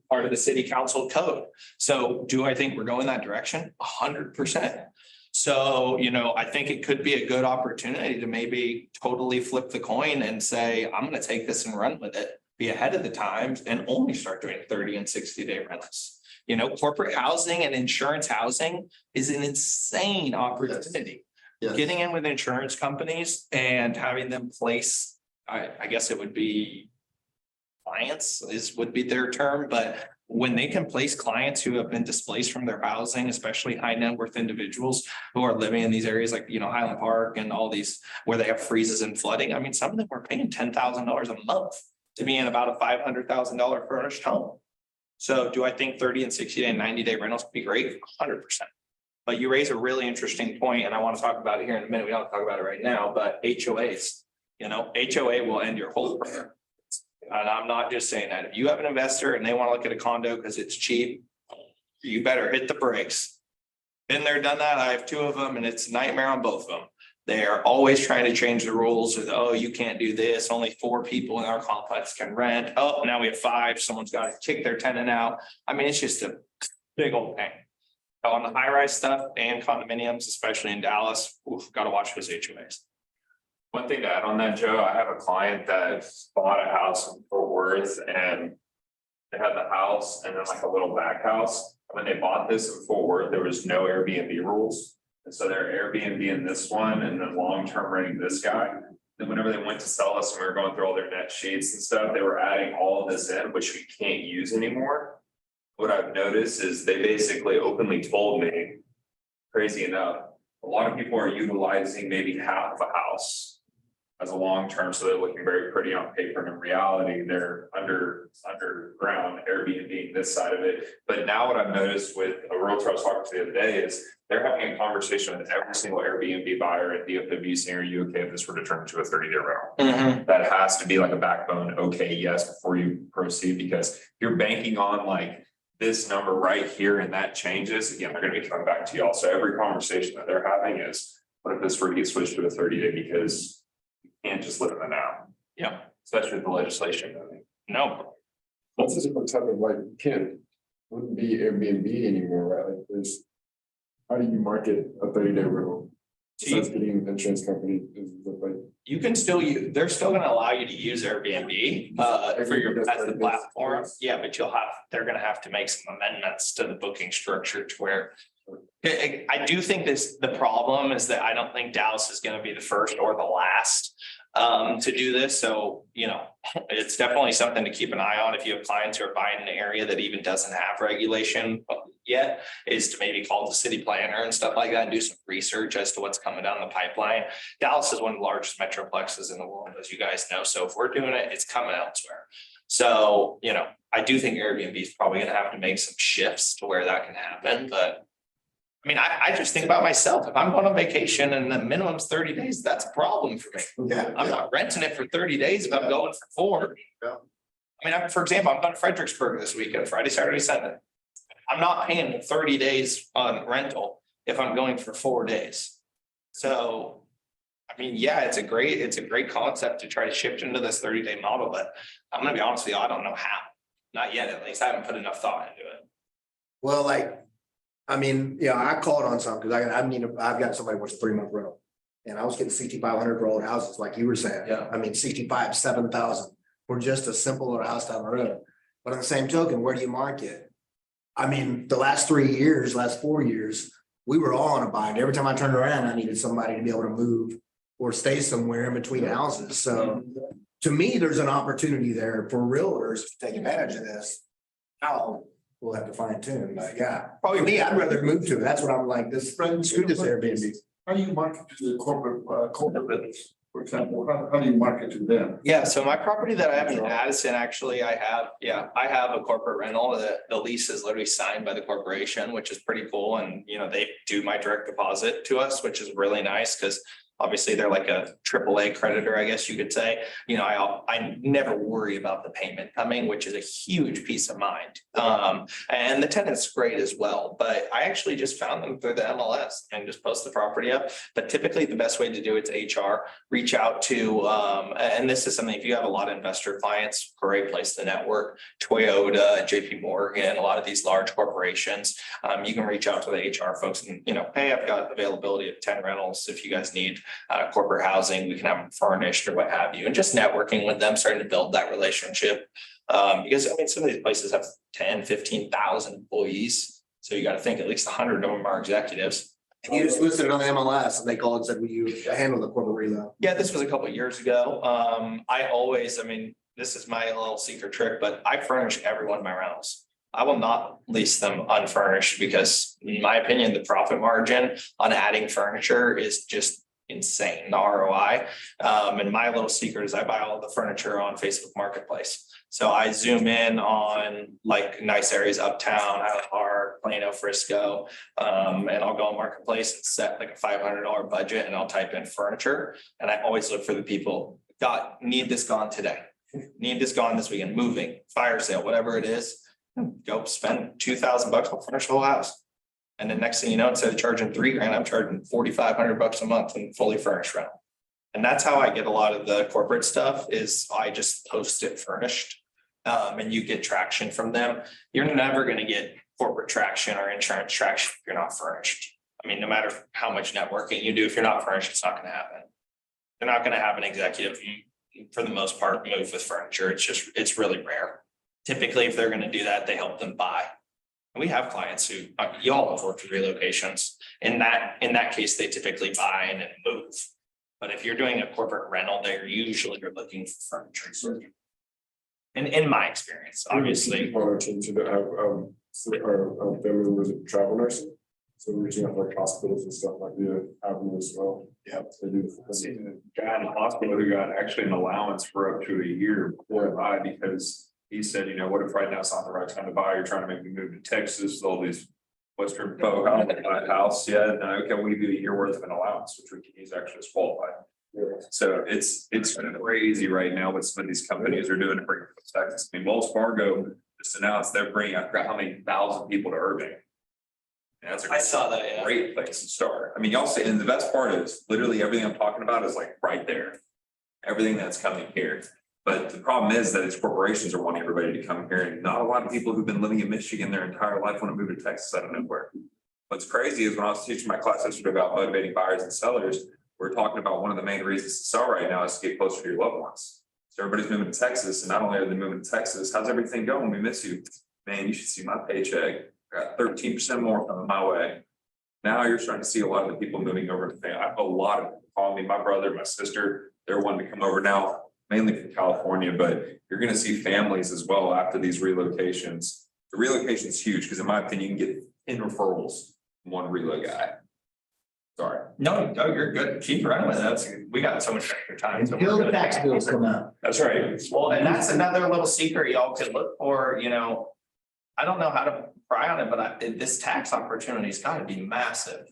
part of the city council code. So do I think we're going that direction? 100%. So, I think it could be a good opportunity to maybe totally flip the coin and say, I'm going to take this and run with it, be ahead of the times, and only start doing 30 and 60-day rentals. Corporate housing and insurance housing is an insane opportunity. Yes. Getting in with insurance companies and having them place, I guess it would be clients would be their term, but when they can place clients who have been displaced from their housing, especially high net worth individuals who are living in these areas like, Highland Park and all these where they have freezes and flooding. I mean, some of them are paying $10,000 a month to be in about a $500,000 furnished home. So do I think 30 and 60-day and 90-day rentals would be great? 100%. But you raise a really interesting point, and I want to talk about it here in a minute. We don't talk about it right now, but HOAs, HOA will end your whole program. And I'm not just saying that. If you have an investor and they want to look at a condo because it's cheap, you better hit the brakes. Been there, done that. I have 2 of them and it's a nightmare on both of them. They are always trying to change the rules with, oh, you can't do this. Only 4 people in our complex can rent. Oh, now we have 5. Someone's got to kick their tenant out. I mean, it's just a big old pain. On the high rise stuff and condominiums, especially in Dallas, got to watch those HOAs. One thing to add on that, Joe, I have a client that bought a house in Fort Worth and they had the house and then like a little back house. When they bought this in Fort Worth, there was no Airbnb rules. And so they're Airbnb in this one and then long-term renting this guy. Then whenever they went to sell us and we were going through all their net sheets and stuff, they were adding all of this in, which we can't use anymore. What I've noticed is they basically openly told me, crazy enough, a lot of people are utilizing maybe half of a house as a long-term, so they're looking very pretty on paper, and in reality, they're underground Airbnb this side of it. But now what I've noticed with a realtor I was talking to the other day is they're having a conversation with every single Airbnb buyer at DFW saying, are you okay if this were to turn into a 30-day rental? That has to be like a backbone, okay, yes, before you proceed, because you're banking on like this number right here and that changes, again, they're gonna be coming back to y'all. So every conversation that they're having is, what if this were to get switched to a 30-day, because can't just live in the now. Yeah. Especially with the legislation. No. What's a different type of like, wouldn't be Airbnb anymore, right? Like there's, how do you market a 30-day rental? Besides getting insurance company is like. You can still use, they're still gonna allow you to use Airbnb for your, as the platform. Yeah, but they're gonna have to make some amendments to the booking structure to where. I do think the problem is that I don't think Dallas is gonna be the first or the last to do this. So, it's definitely something to keep an eye on. If you have clients who are buying in an area that even doesn't have regulation yet, is to maybe call the city planner and stuff like that and do some research as to what's coming down the pipeline. Dallas is one of the largest metroplexes in the world, as you guys know. So if we're doing it, it's coming elsewhere. So, I do think Airbnb is probably gonna have to make some shifts to where that can happen, but I mean, I just think about myself. If I'm going on vacation and the minimum's 30 days, that's a problem for me. Yeah. I'm not renting it for 30 days if I'm going for 4. Yeah. I mean, for example, I'm going to Fredericksburg this weekend, Friday, Saturday, Sunday. I'm not paying 30 days on rental if I'm going for 4 days. So, I mean, yeah, it's a great concept to try to shift into this 30-day model, but I'm going to be honest with you, I don't know how. Not yet, at least. I haven't put enough thought into it. Well, I called on some because I've got somebody who wants a 3-month rental. And I was getting 6,500 for old houses, like you were saying. Yeah. I mean, 65, 7,000 for just a simple little house down the road. But on the same token, where do you market? I mean, the last 4 years, we were all on a bind. Every time I turned around, I needed somebody to be able to move or stay somewhere in between houses. So to me, there's an opportunity there for realtors to take advantage of this. How? We'll have to fine tune, but yeah, probably me, I'd rather move to it. That's what I'm like, screw this Airbnb. How do you market to the corporate for example, how do you market to them? Yeah, so my property that I have in Addison, actually, I have a corporate rental. The lease is literally signed by the corporation, which is pretty cool. And, they do my direct deposit to us, which is really nice because obviously they're like a AAA creditor, I guess you could say. I never worry about the payment coming, which is a huge peace of mind. And the tenant's great as well, but I actually just found them through the MLS and just post the property up. But typically the best way to do it's HR, reach out to, and this is something, if you have a lot of investor clients, great place to network, Toyota, JP Morgan, a lot of these large corporations, you can reach out to the HR folks and, hey, I've got availability of 10 rentals. If you guys need corporate housing, we can have them furnished or what have you, and just networking with them, starting to build that relationship. Because some of these places have 10, 15,000 employees. So you got to think at least 100 of them are executives. And you just listed it on the MLS and they called and said, will you handle the corporate reload? Yeah, this was a couple of years ago. This is my little secret trick, but I furnish every one of my rentals. I will not lease them unfurnished because in my opinion, the profit margin on adding furniture is just insane, the ROI. And my little secret is I buy all the furniture on Facebook Marketplace. So I zoom in on like nice areas uptown, Highland Park, Plano, Frisco. And I'll go on Marketplace and set like a $500 budget and I'll type in furniture. And I always look for the people, need this gone today. Need this gone this weekend, moving, fire sale, whatever it is. Go spend $2,000, I'll furnish the whole house. And then next thing you know, instead of charging $3,000, I'm charging $4,500 a month in fully furnished rental. And that's how I get a lot of the corporate stuff is I just post it furnished. And you get traction from them. You're never gonna get corporate traction or insurance traction if you're not furnished. I mean, no matter how much networking you do, if you're not furnished, it's not gonna happen. They're not gonna have an executive, for the most part, move with furniture. It's really rare. Typically, if they're gonna do that, they help them buy. And we have clients who, y'all have worked with relocations. In that case, they typically buy and then move. But if you're doing a corporate rental, they're usually looking for furniture. In my experience, obviously. On our team to our family members of travel nursing. So reaching out to like hospitals and stuff like the avenue as well. Yep. They do. I've seen a guy in the hospital who got actually an allowance for up to a year before I buy because he said, you know, what if right now it's not the right time to buy? You're trying to make me move to Texas, with all these Western folk, I don't want to buy a house yet. And okay, we'll give you a year worth of an allowance, which we can use actually as qualified. Yeah. So it's crazy right now what some of these companies are doing to bring Texas. I mean, Wells Fargo just announced they're bringing, I forgot how many thousand people to Irving. And that's I saw that, yeah. a great place to start. I mean, y'all say, and the best part is literally everything I'm talking about is like right there. Everything that's coming here. But the problem is that these corporations are wanting everybody to come here and not a lot of people who've been living in Michigan their entire life want to move to Texas out of nowhere. What's crazy is when I was teaching my class yesterday about motivating buyers and sellers, we're talking about one of the main reasons to sell right now is to get closer to your loved ones. So everybody's moving to Texas, and not only are they moving to Texas, how's everything going? We miss you. Man, you should see my paycheck. I got 13% more coming my way. Now you're starting to see a lot of the people moving over to I have a lot of people calling me, my brother, my sister, they're wanting to come over now, mainly from California, but you're gonna see families as well after these relocations. The relocation is huge because in my opinion, you can get 10 referrals from one relo guy. Sorry. No, you're good. Keep running with that. We got so much extra time. so we're Until the good. tax bills come out. That's right. Well, and that's another little secret y'all could look for, you know. I don't know how to pry on it, but this tax opportunity's gotta be massive.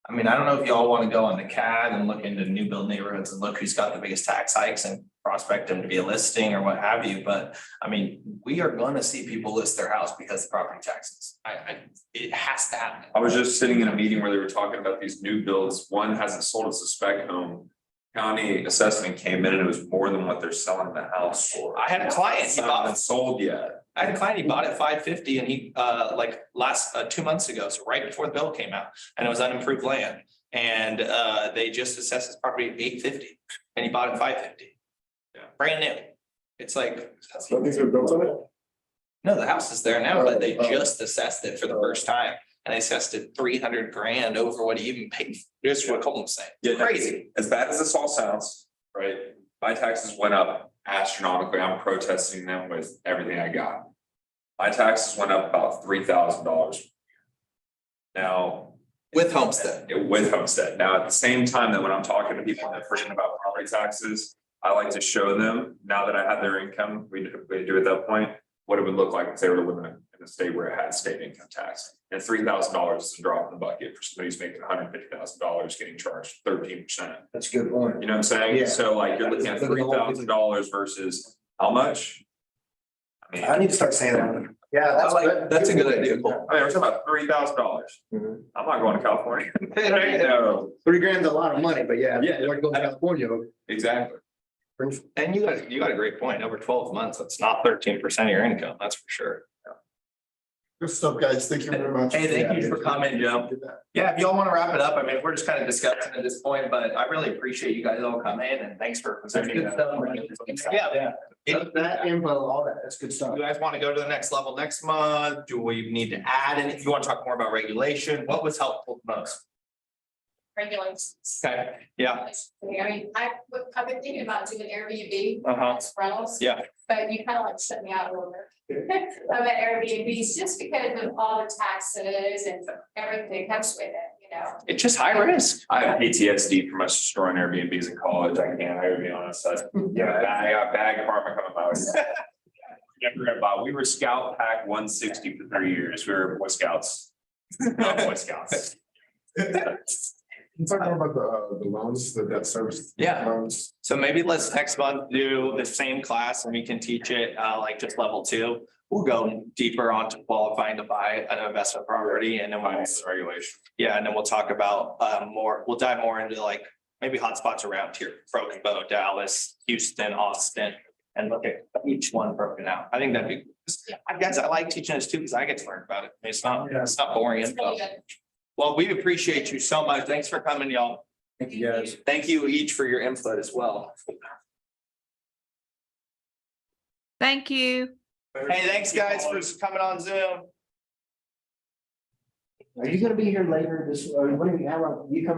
I mean, I don't know if y'all wanna go on the CAD and look into new build neighborhoods and look who's got the biggest tax hikes and prospect them to be a listing or what have you, but I mean, we are gonna see people list their house because of property taxes. It has to happen. I was just sitting in a meeting where they were talking about these new builds. One hasn't sold as a spec home. County assessment came in and it was more than what they're selling the house for. I had a client, It's he not bought been sold yet. I had a client, he bought it $550 and he like last 2 months ago, so right before the bill came out, and it was unimproved land. And they just assessed his property at $850 and he bought it $550. Yeah. Brand new. It's like, Nothing's been built on it? no, the house is there now, but they Oh. just assessed it for the first time. And they assessed it $300,000 over what he even paid. Just what Coleman's saying. Yeah, Crazy. As bad as this all sounds, right? My taxes went up astronomically. I'm protesting them with everything I got. My taxes went up about $3,000. Now. With homestead. With homestead. Now, at the same time that when I'm talking to people that are forgetting about property taxes, I like to show them, now that I have their income, we typically do at that point, what it would look like if they were living in a state where it had state income tax. And $3,000 is a drop in the bucket for somebody who's making $150,000 getting charged 13%. That's a good point. You know what I'm saying? Yeah. So like you're looking at $3,000 versus how much? I mean, I need to start saying that. Yeah, that's good. That's a good idea, Cole. I mean, we're talking about $3,000. Mhm. I'm not going to California. No, $3,000 is a lot of money, but yeah. Yeah. We're going to California. exactly. And you got a great point. Over 12 months, it's not 13% of your income, that's for sure. Good stuff, guys. Thank you very much. Hey, thank you for coming, Joe. Yeah, if y'all want to wrap it up, I mean, we're just kind of discussing at this point, but I really appreciate you guys all coming in and thanks for presenting. good stuff, man. Yeah. That info, all that, that's good stuff. You guys want to go to the next level next month? Do we need to add anything? If you want to talk more about regulation, what was helpful the most? Regulations. Okay, yeah, I mean, I've been thinking about doing Airbnb. Uh-huh. Rentals. yeah. But you kind of like shut me out a little bit. About Airbnbs, just because of all the taxes and everything that comes with it, you know. It's just high risk. I have PTSD from us destroying Airbnbs in college. I can't, I gotta be honest. I got a bag apartment coming my way. Never gonna buy. We were Scout Pack 160 for 3 years. We were Boy Scouts. Not Boy Scouts. You talk more about the loans, the debt service. Yeah. Loans. So maybe let's next month do the same class and we can teach it like just level 2. We'll go deeper onto qualifying to buy an investment property and then we'll, Finance regulation. yeah, and then we'll talk about we'll dive more into like maybe hotspots around here, Broken Bow, Dallas, Houston, Austin. And look at each one broken out. I think that'd be, I guess I like teaching this too, because I get to learn about it. It's not boring It's info. really good. Well, we appreciate you so much. Thanks for coming, y'all. Thank you, guys. Thank you each for your input as well. Thank you. Hey, thanks guys for coming on Zoom. Are you gonna be here later this, or when are you, how long, you come